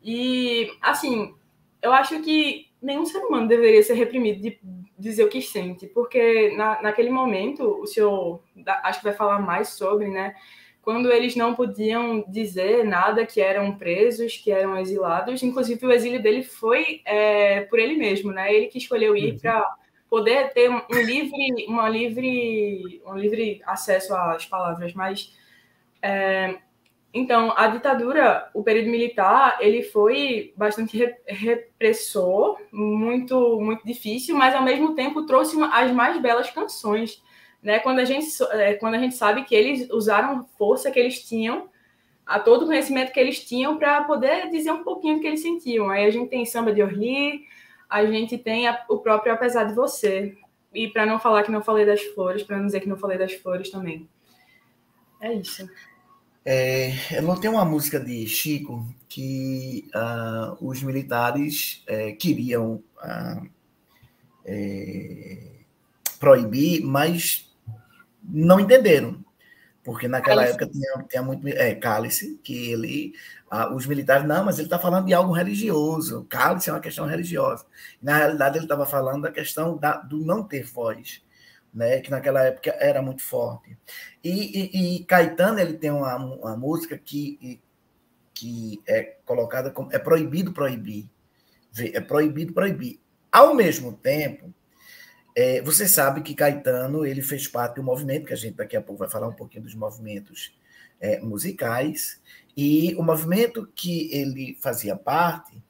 E, assim, eu acho que nenhum ser humano deveria ser reprimido de dizer o que sente, porque naquele momento, o senhor acho que vai falar mais sobre, né? Quando eles não podiam dizer nada, que eram presos, que eram exilados, inclusive o exílio dele foi por ele mesmo, né? Ele que escolheu ir para poder ter um livre acesso às palavras, mas então, a ditadura, o período militar, ele foi bastante repressor, muito, muito difícil, mas, ao mesmo tempo, trouxe as mais belas canções, né? Quando a gente sabe que eles usaram a força que eles tinham, a todo o conhecimento que eles tinham para poder dizer um pouquinho do que eles sentiam. Aí a gente tem Samba de Orly, a gente tem o próprio Apesar de Você. E para não falar que não falei das flores, para não dizer que não falei das flores também. É isso. Eu tenho uma música de Chico que os militares queriam proibir, mas não entenderam, porque naquela época tinha muito Cálice, que os militares, não, mas ele está falando de algo religioso, Cálice é uma questão religiosa. Na realidade, ele estava falando da questão do não ter voz, né, que naquela época era muito forte. E Caetano, ele tem uma música que é colocada como é proibido proibir. É proibido proibir. Ao mesmo tempo, você sabe que Caetano ele fez parte do movimento, que a gente daqui a pouco vai falar um pouquinho dos movimentos musicais, e o movimento que ele fazia parte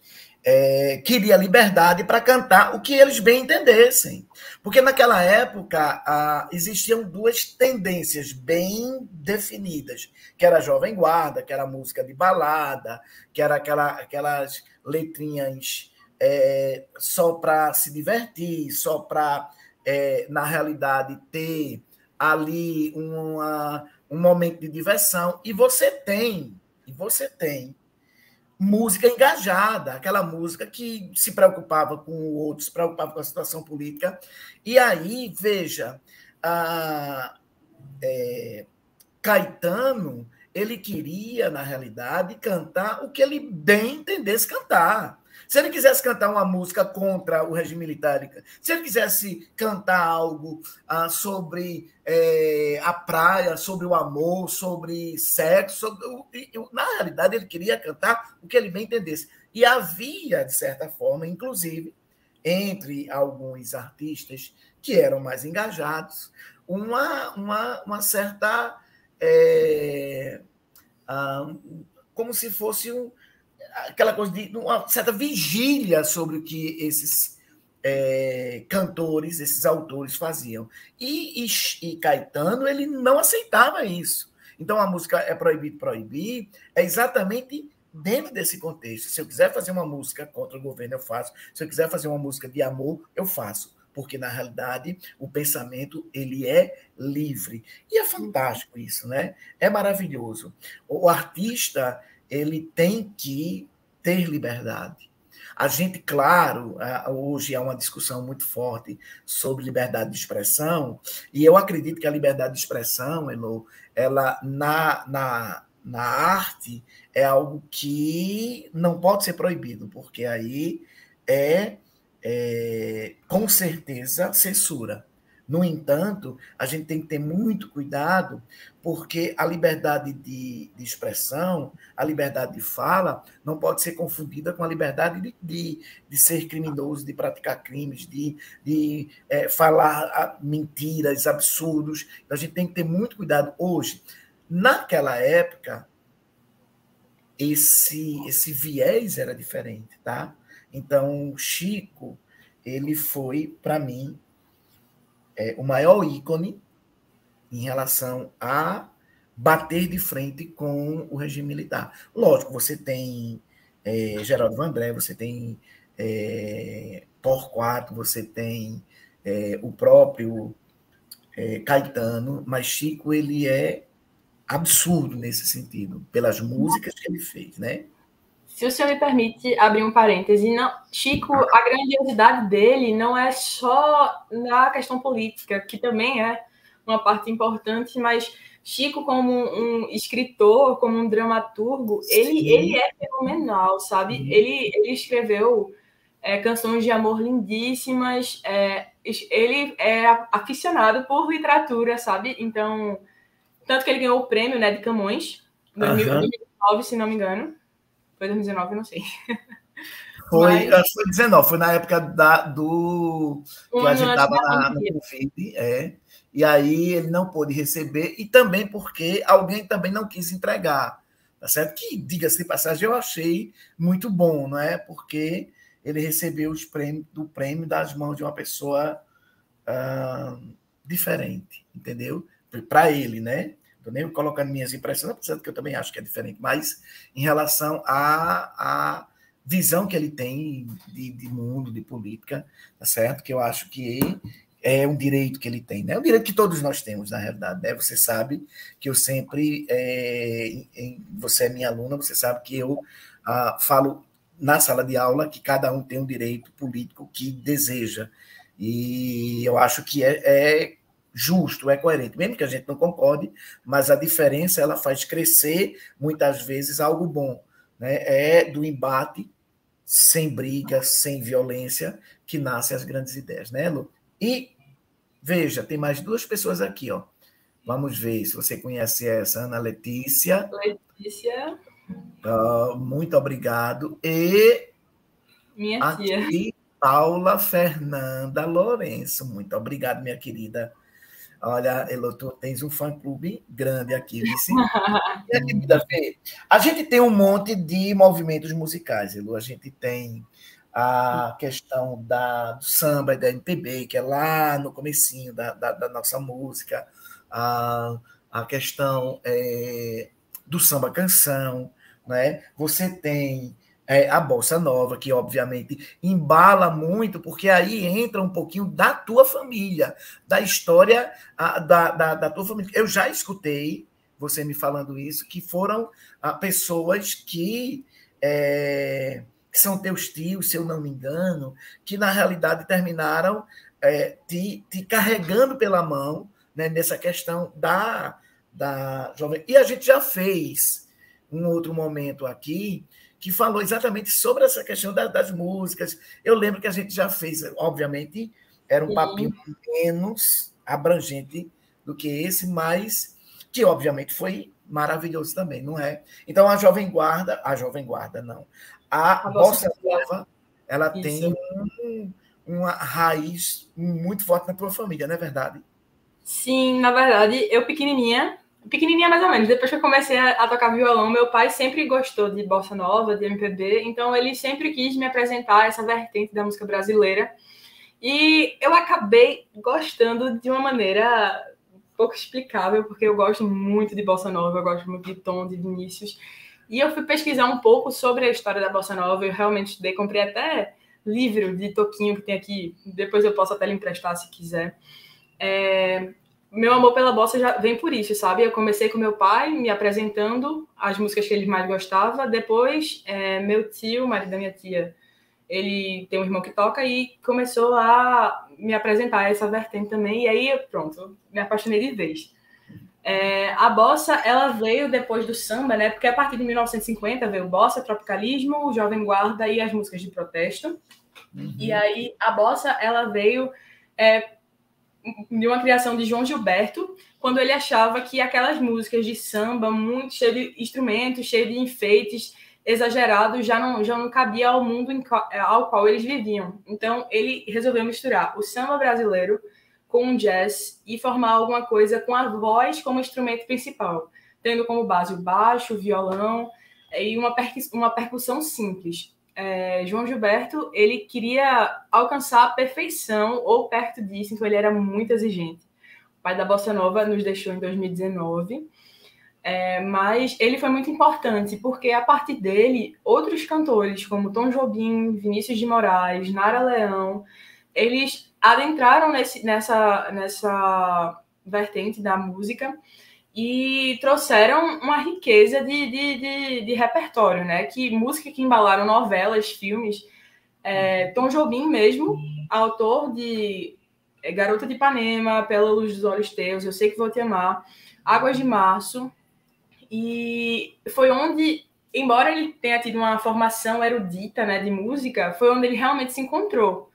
queria liberdade para cantar o que eles bem entendessem. Porque naquela época existiam duas tendências bem definidas, que era a Jovem Guarda, que era a música de balada, que era aquelas letrinhas só para se divertir, só para, na realidade, ter ali um momento de diversão. E você tem música engajada, aquela música que se preocupava com o outro, se preocupava com a situação política. E aí, veja, Caetano, ele queria, na realidade, cantar o que ele bem entendesse cantar. Se ele quisesse cantar uma música contra o regime militar, se ele quisesse cantar algo sobre a praia, sobre o amor, sobre sexo, na realidade ele queria cantar o que ele bem entendesse. E havia, de certa forma, inclusive, entre alguns artistas que eram mais engajados, uma certa... como se fosse aquela coisa de uma certa vigília sobre o que esses cantores, esses autores faziam. E Caetano, ele não aceitava isso. Então, a música é proibido proibir, é exatamente dentro desse contexto. Se eu quiser fazer uma música contra o governo, eu faço. Se eu quiser fazer uma música de amor, eu faço. Porque, na realidade, o pensamento ele é livre. E é fantástico isso, né? É maravilhoso. O artista ele tem que ter liberdade. A gente, claro, hoje há uma discussão muito forte sobre liberdade de expressão, e eu acredito que a liberdade de expressão, Elo, ela na arte é algo que não pode ser proibido, porque aí com certeza censura. No entanto, a gente tem que ter muito cuidado, porque a liberdade de expressão, a liberdade de fala, não pode ser confundida com a liberdade de ser criminoso, de praticar crimes, de falar mentiras, absurdos. Então, a gente tem que ter muito cuidado. Hoje, naquela época, esse viés era diferente, tá? Então, Chico, ele foi, para mim, o maior ícone em relação a bater de frente com o regime militar. Lógico, você tem Geraldo Vandré, você tem Torquato, você tem o próprio Caetano, mas Chico ele é absurdo nesse sentido, pelas músicas que ele fez, né? Se o senhor me permite abrir um parêntese, não, Chico, a grandiosidade dele não é só na questão política, que também é uma parte importante, mas Chico, como um escritor, como um dramaturgo, ele é fenomenal, sabe? Ele escreveu canções de amor lindíssimas, ele é aficionado por literatura, sabe? Então, tanto que ele ganhou o prêmio, né, de Camões, em 2009, se não me engano. Foi 2019, não sei. Foi 19, foi na época que a gente estava no Covid, e aí ele não pôde receber, e também porque alguém também não quis entregar, tá certo? Que, diga-se de passagem, eu achei muito bom, não é? Porque ele recebeu o prêmio das mãos de uma pessoa diferente, entendeu? Para ele, né? Estou nem colocando minhas impressões, apesar que eu também acho que é diferente, mas em relação à visão que ele tem de mundo, de política, tá certo? Que eu acho que é um direito que ele tem, né? É um direito que todos nós temos, na realidade, né? Você sabe que eu sempre, você é minha aluna, você sabe que eu falo na sala de aula que cada um tem um direito político que deseja, e eu acho que é justo, é coerente, mesmo que a gente não concorde, mas a diferença ela faz crescer, muitas vezes, algo bom, né? É do embate, sem briga, sem violência, que nascem as grandes ideias, né, Lu? E, veja, tem mais duas pessoas aqui, ó. Vamos ver se você conhece essa, Ana Letícia. Letícia. Muito obrigado. E minha tia. Aqui, Paula Fernanda Lourenço. Muito obrigado, minha querida. Olha, Elo, tu tens um fã-clube grande aqui, vice. Minha querida, Fê, a gente tem um monte de movimentos musicais, Elo. A gente tem a questão do samba e da MPB, que é lá no comecinho da nossa música, a questão do samba-canção, né? Você tem a bossa nova, que obviamente embala muito, porque aí entra um pouquinho da tua família, da história da tua família. Eu já escutei você me falando isso, que foram pessoas que são teus tios, se eu não me engano, que na realidade terminaram te carregando pela mão, né, nessa questão da jovem. E a gente já fez um outro momento aqui que falou exatamente sobre essa questão das músicas. Eu lembro que a gente já fez, obviamente, era um papinho menos abrangente do que esse, mas que, obviamente, foi maravilhoso também, não é? Então, a Jovem Guarda não, a Bossa Nova, ela tem uma raiz muito forte na tua família, não é verdade? Sim, na verdade, eu pequenininha mais ou menos, depois que eu comecei a tocar violão, meu pai sempre gostou de bossa nova, de MPB, então ele sempre quis me apresentar essa vertente da música brasileira, e eu acabei gostando de uma maneira pouco explicável, porque eu gosto muito de bossa nova, eu gosto muito de Tom, de Vinícius, e eu fui pesquisar um pouco sobre a história da bossa nova, eu realmente estudei, comprei até livro de Toquinho que tem aqui, depois eu posso até lhe emprestar se quiser. Meu amor pela bossa já vem por isso, sabe? Eu comecei com meu pai me apresentando as músicas que ele mais gostava. Depois, meu tio, marido da minha tia, ele tem um irmão que toca e começou a me apresentar essa vertente também. E aí, pronto, me apaixonei de vez. A bossa, ela veio depois do samba, né? Porque a partir de 1950 veio bossa, tropicalismo, jovem guarda e as músicas de protesto. Uhum. E aí, a bossa, ela veio de uma criação de João Gilberto, quando ele achava que aquelas músicas de samba, muito cheio de instrumentos, cheio de enfeites exagerados, já não cabia ao mundo ao qual eles viviam. Então, ele resolveu misturar o samba brasileiro com o jazz e formar alguma coisa com a voz como instrumento principal, tendo como base o baixo, o violão, e uma percussão simples. João Gilberto, ele queria alcançar a perfeição ou perto disso, então ele era muito exigente. O pai da Bossa Nova nos deixou em 2019, mas ele foi muito importante, porque a partir dele, outros cantores, como Tom Jobim, Vinícius de Moraes, Nara Leão, eles adentraram nessa vertente da música e trouxeram uma riqueza de repertório, né? Música que embalaram novelas, filmes. Tom Jobim mesmo, autor de Garota de Ipanema, Pela Luz dos Olhos Teus, Eu Sei Que Vou Te Amar, Águas de Março. E foi onde, embora ele tenha tido uma formação erudita, né, de música, foi onde ele realmente se encontrou,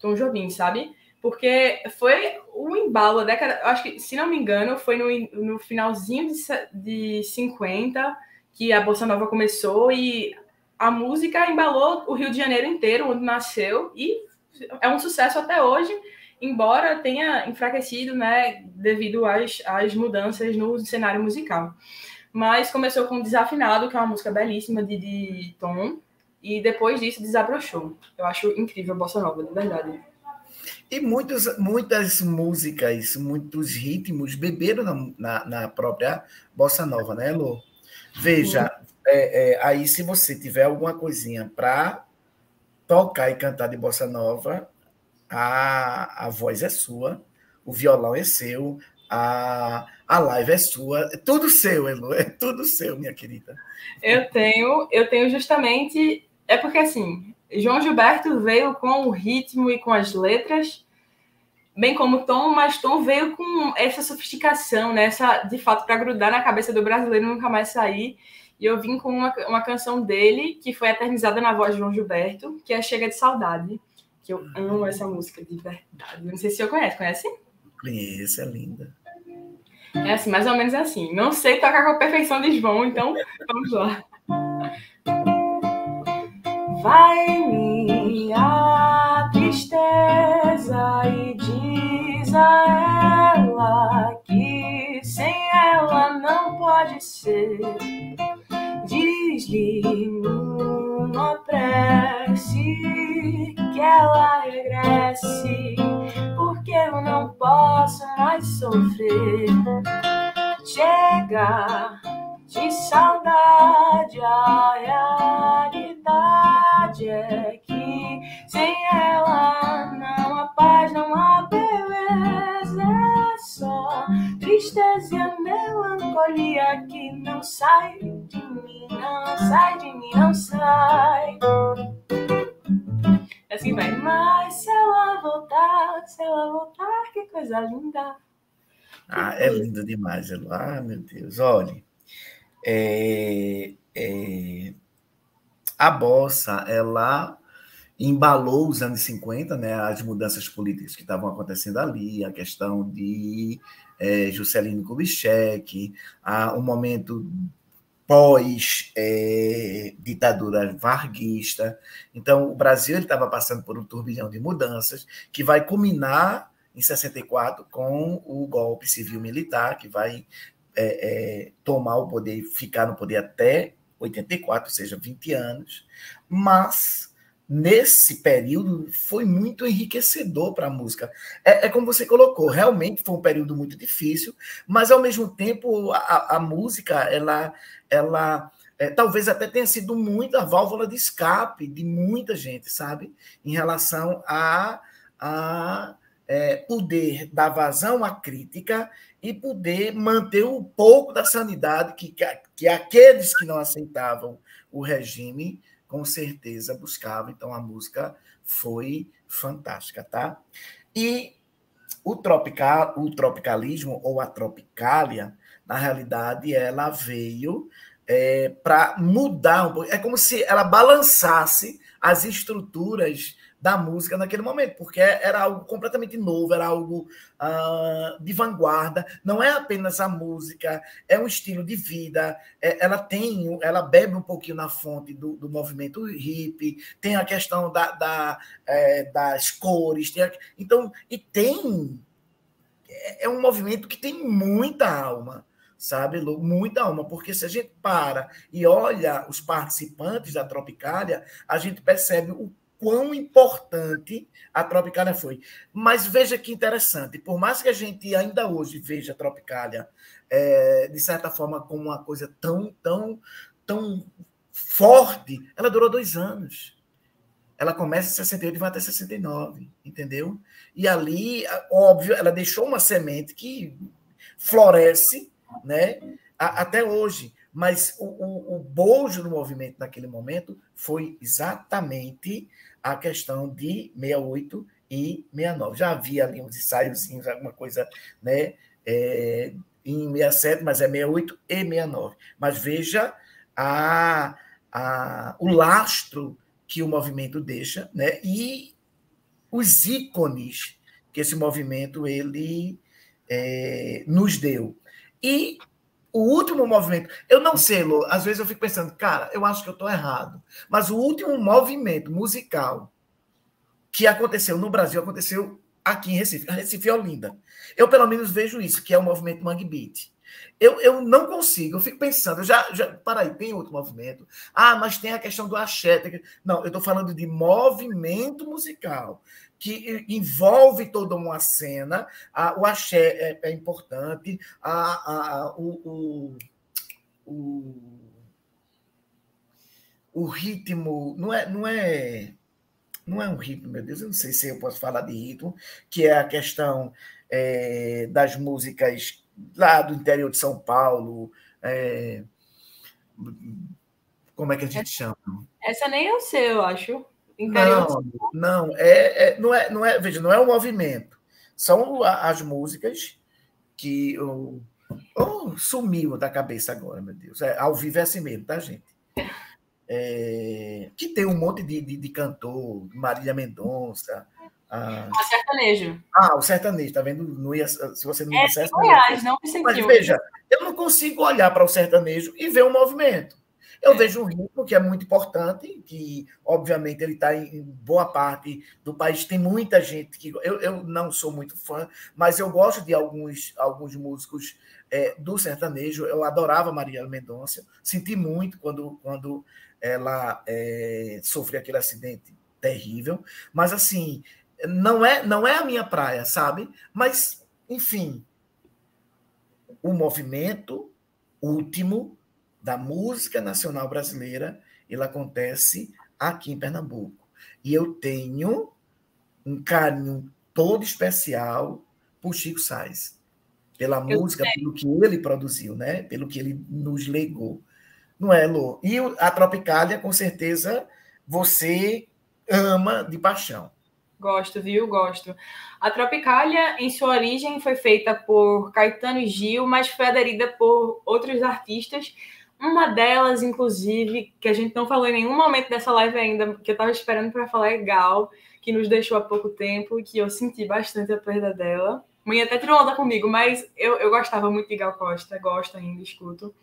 Tom Jobim, sabe? Porque foi o embalo da década, acho que, se não me engano, foi no finalzinho de 50 que a Bossa Nova começou e a música embalou o Rio de Janeiro inteiro, onde nasceu, e é um sucesso até hoje, embora tenha enfraquecido, né, devido às mudanças no cenário musical. Mas começou com Desafinado, que é uma música belíssima de Tom, e depois disso desabrochou. Eu acho incrível a Bossa Nova, de verdade. E muitas músicas, muitos ritmos beberam na própria Bossa Nova, né, Lô? Veja, aí se você tiver alguma coisinha para tocar e cantar de Bossa Nova, a voz é sua, o violão é seu, a live é sua, é tudo seu, Elo, é tudo seu, minha querida. Eu tenho justamente... É porque, assim, João Gilberto veio com o ritmo e com as letras, bem como Tom, mas Tom veio com essa sofisticação, né? De fato, para grudar na cabeça do brasileiro e nunca mais sair. E eu vim com uma canção dele, que foi eternizada na voz de João Gilberto, que é Chega de Saudade, que eu amo essa música de verdade. Não sei se você conhece? Conheço, é linda. É assim, mais ou menos assim. Não sei tocar com a perfeição de João, então vamos lá. Vai minha tristeza e diz a ela que sem ela não pode ser. Diz-lhe numa prece que ela regresse, porque eu não posso mais sofrer. Chega de saudade, a realidade é que sem ela não há paz, não há beleza, é só tristeza e melancolia que não sai de mim, não sai de mim, não sai. Assim vai, mas se ela voltar, que coisa linda. É lindo demais, Elo. Meu Deus, olha. A bossa, ela embalou os anos 50, né, as mudanças políticas que estavam acontecendo ali, a questão de Juscelino Kubitschek, um momento pós-ditadura varguista. Então, o Brasil estava passando por um turbilhão de mudanças que vai culminar em 64 com o golpe civil-militar, que vai tomar o poder, ficar no poder até 84, ou seja, 20 anos, mas nesse período foi muito enriquecedor para a música. Como você colocou, realmente foi um período muito difícil, mas ao mesmo tempo a música, ela talvez até tenha sido muito a válvula de escape de muita gente, sabe? Em relação a poder dar vazão à crítica e poder manter um pouco da sanidade que aqueles que não aceitavam o regime, com certeza, buscavam. Então, a música foi fantástica, tá? E o tropicalismo, ou a tropicália, na realidade, ela veio para mudar um pouco. É como se ela balançasse as estruturas da música naquele momento, porque era algo completamente novo, era algo de vanguarda. Não é apenas a música, é um estilo de vida. Ela bebe um pouquinho na fonte do movimento hip, tem a questão das cores, é um movimento que tem muita alma, sabe, Lu? Muita alma, porque se a gente para e olha os participantes da Tropicália, a gente percebe o quão importante a Tropicália foi. Mas veja que interessante, por mais que a gente ainda hoje veja a Tropicália, de certa forma, como uma coisa tão forte, ela durou 2 anos. Ela começa em 68 e vai até 69, entendeu? E ali, óbvio, ela deixou uma semente que floresce, né, até hoje. Mas o bojo do movimento naquele momento foi exatamente a questão de 68 e 69. Já havia ali uns ensaiozinhos, alguma coisa, né, em 67, mas é 68 e 69. Mas veja o lastro que o movimento deixa, né, e os ícones que esse movimento ele nos deu. E o último movimento, eu não sei, Lô, às vezes eu fico pensando, cara, eu acho que eu estou errado, mas o último movimento musical que aconteceu no Brasil aconteceu aqui em Recife, a Recife e Olinda. Eu, pelo menos, vejo isso, que é o movimento Mangue Beat. Eu não consigo, eu fico pensando, para aí, tem outro movimento. Ah, mas tem a questão do axé. Não, eu estou falando de movimento musical, que envolve toda uma cena. O axé é importante, o ritmo não é um ritmo, meu Deus, eu não sei se eu posso falar de ritmo, que é a questão das músicas lá do interior de São Paulo, como é que a gente chama? Essa nem eu sei, eu acho. Interior de... Não é, veja, não é um movimento, são as músicas que sumiu da cabeça agora, meu Deus. Ao vivo é assim mesmo, tá, gente? Que tem um monte de cantor, Marília Mendonça. sertanejo. O sertanejo, tá vendo? Não ia, se você não me De dissesse, não ia. Goiás, não me Mas sentiu. veja, eu não consigo olhar para o sertanejo e ver um movimento. Eu vejo um ritmo que é muito importante, que, obviamente, ele está em boa parte do país. Tem muita gente que. Eu não sou muito fã, mas eu gosto de alguns músicos do sertanejo. Eu adorava Marília Mendonça. Senti muito quando ela sofreu aquele acidente terrível. Mas, assim, não é a minha praia, sabe? Mas, enfim, o movimento último da música nacional brasileira, ele acontece aqui em Pernambuco. E eu tenho um carinho todo especial por Chico Sainz, pela música, pelo que ele produziu, né? Pelo que ele nos legou. Não é, Lô? E a Tropicália, com certeza, você ama de paixão. Gosto, viu? Gosto. A Tropicália, em sua origem, foi feita por Caetano e Gil, mas foi aderida por outros artistas. Uma delas, inclusive, que a gente não falou em nenhum momento dessa live ainda, que eu estava esperando para falar, é Gal, que nos deixou há pouco tempo, e que eu senti bastante a perda dela. Mãe até tirou onda comigo, mas eu gostava muito de Gal Costa, gosto ainda, escuto.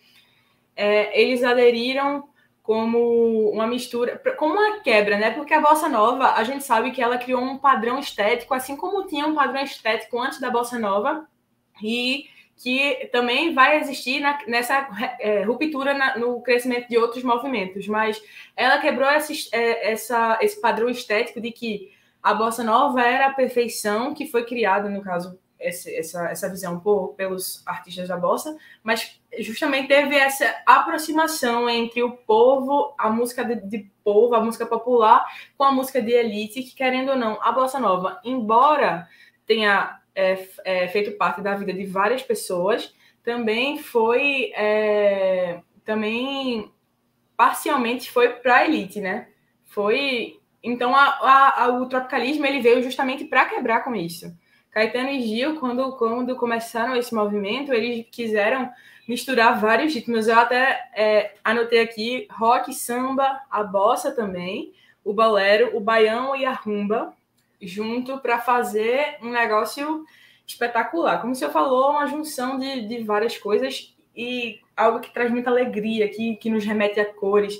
Eles aderiram como uma mistura, como uma quebra, né? Porque a bossa nova, a gente sabe que ela criou um padrão estético, assim como tinha um padrão estético antes da bossa nova, e que também vai existir nessa ruptura no crescimento de outros movimentos. Mas ela quebrou esse padrão estético de que a bossa nova era a perfeição, que foi criada, no caso, essa visão pelos artistas da bossa, mas justamente teve essa aproximação entre o povo, a música de povo, a música popular, com a música de elite, que, querendo ou não, a bossa nova, embora tenha feito parte da vida de várias pessoas, também foi também parcialmente foi para a elite, né? Então o tropicalismo ele veio justamente para quebrar com isso. Caetano e Gil, quando começaram esse movimento, eles quiseram misturar vários ritmos. Eu até anotei aqui rock, samba, a bossa também, o bolero, o baião e a rumba, junto para fazer um negócio espetacular. Como você falou, uma junção de várias coisas e algo que traz muita alegria, que nos remete a cores,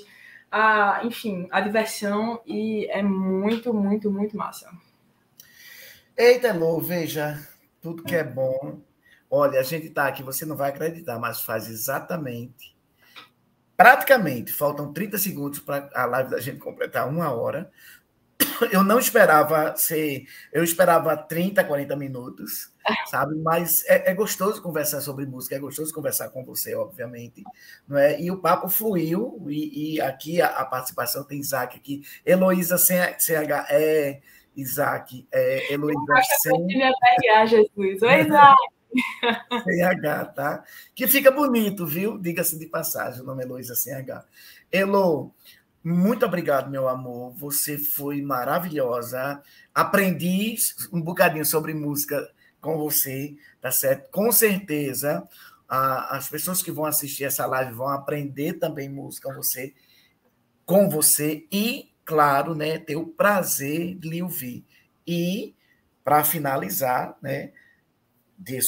enfim, a diversão, e é muito, muito, muito massa. Eita, Lô, veja, tudo que é bom Olha, a gente está aqui, você não vai acreditar, mas faz exatamente, praticamente, faltam 30 segundos para a live da gente completar 1 hora. Eu não esperava ser, eu esperava 30, 40 minutos, sabe? Mas é gostoso conversar sobre música, é gostoso conversar com você, obviamente, não é? E o papo fluiu, e aqui a participação tem Isaac aqui, Heloísa sem H, Isaac, Heloísa sem Jesus. Oi, Isaac. sem H, tá? Que fica bonito, viu? Diga-se de passagem, o nome é Heloísa sem H. Elo, muito obrigado, meu amor. Você foi maravilhosa. Aprendi um bocadinho sobre música com você, tá certo? Com certeza, as pessoas que vão assistir essa live vão aprender também música com você e, claro, né, ter o prazer de lhe ouvir. E, para finalizar, né, de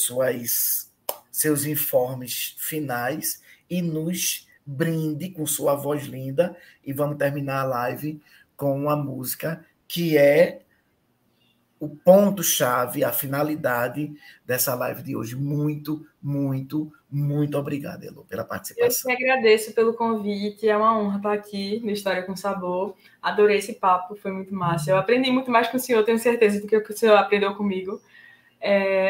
seus informes finais e nos brinde com sua voz linda e vamos terminar a live com uma música que é o ponto-chave, a finalidade dessa live de hoje. Muito, muito, muito obrigado, Elo, pela participação. Eu que agradeço pelo convite, é uma honra estar aqui no História com Sabor. Adorei esse papo, foi muito massa. Eu aprendi muito mais com o senhor, tenho certeza, do que o senhor aprendeu comigo.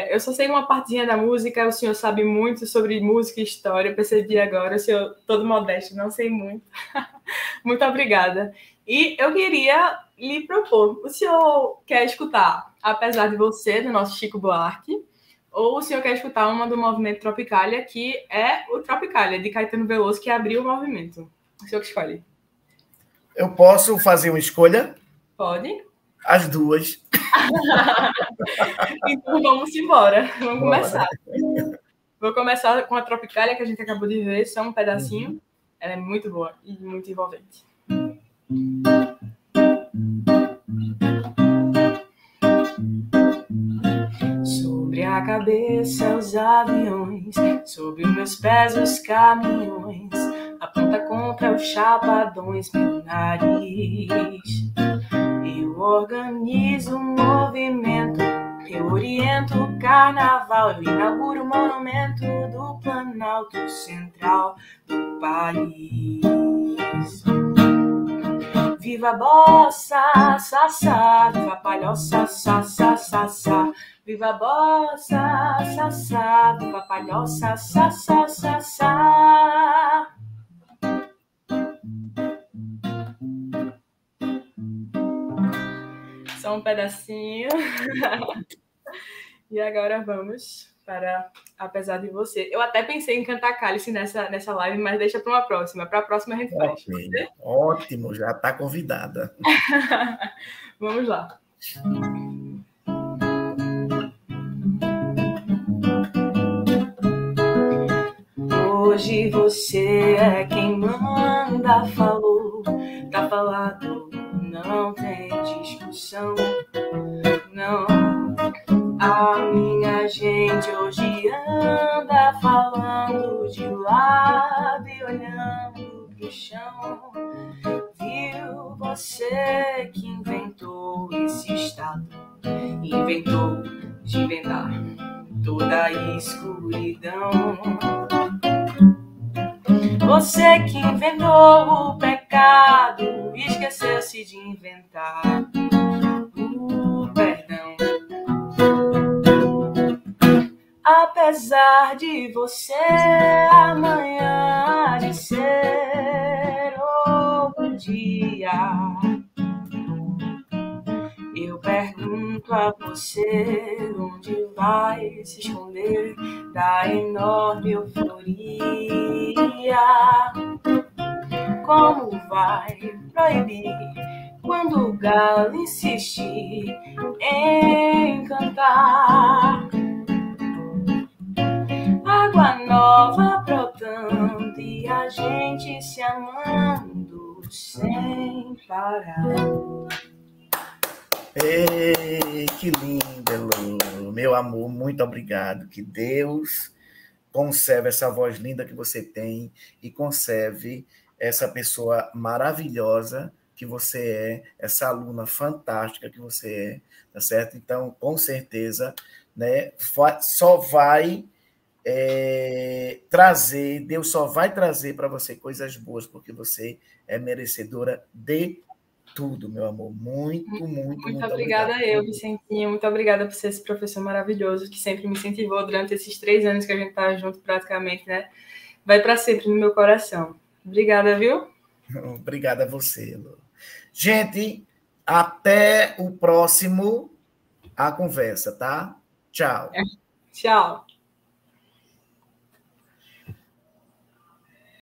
Eu só sei uma partezinha da música, o senhor sabe muito sobre música e história, eu percebi agora, o senhor todo modesto, não sei muito. Muito obrigada. E eu queria lhe propor, o senhor quer escutar Apesar de Você, do nosso Chico Buarque, ou o senhor quer escutar uma do Movimento Tropicália, que é o Tropicália, de Caetano Veloso, que abriu o movimento. O senhor que escolhe. Eu posso fazer uma escolha? Pode. As duas. Então vamos embora. Vamos começar. Vou começar com a Tropicália, que a gente acabou de ver, só um pedacinho. Ela é muito boa e muito envolvente. Sobre a cabeça os aviões, sobre os meus pés os caminhões, aponta contra os chapadões meu nariz. Eu organizo um movimento, eu oriento o carnaval, eu inauguro o monumento do Planalto Central do país. Viva a bossa, sassá, viva a palhoça, sassá, sassá. Viva a bossa, sassá, viva a palhoça, sassá, sassá. Só um pedacinho. E agora vamos para Apesar de Você. Eu até pensei em cantar Cálice nessa live, mas deixa para uma próxima. Para a próxima a gente faz. Okay. Ótimo, já está convidada. Vamos lá. Hoje você é quem manda, falou, tá falado, não tem discussão, não. A minha gente hoje anda falando de lado e olhando pro chão. Viu você que inventou esse estado, inventou de inventar toda a escuridão. Você que inventou o pecado, esqueceu-se de inventar o perdão. Apesar de você, amanhã há de ser outro dia. Eu pergunto a você onde vai se esconder da enorme euforia. Como vai proibir quando o galo insistir em cantar? Água nova brotando e a gente se amando sem parar. Ei, que lindo, Elo. Meu amor, muito obrigado. Que Deus conserve essa voz linda que você tem e conserve essa pessoa maravilhosa que você é, essa aluna fantástica que você é, tá certo? Então, com certeza, né, só vai trazer, Deus só vai trazer para você coisas boas, porque você é merecedora de tudo, meu amor. Muito, muito, Muito muito obrigada obrigado. eu, Vicentinha. Muito obrigada por ser esse professor maravilhoso que sempre me incentivou durante esses 3 anos que a gente está junto praticamente, né? Vai para sempre no meu coração. Obrigada, viu? Obrigada a você, Lu. Gente, até o próximo A Conversa, tá? Tchau. Tchau.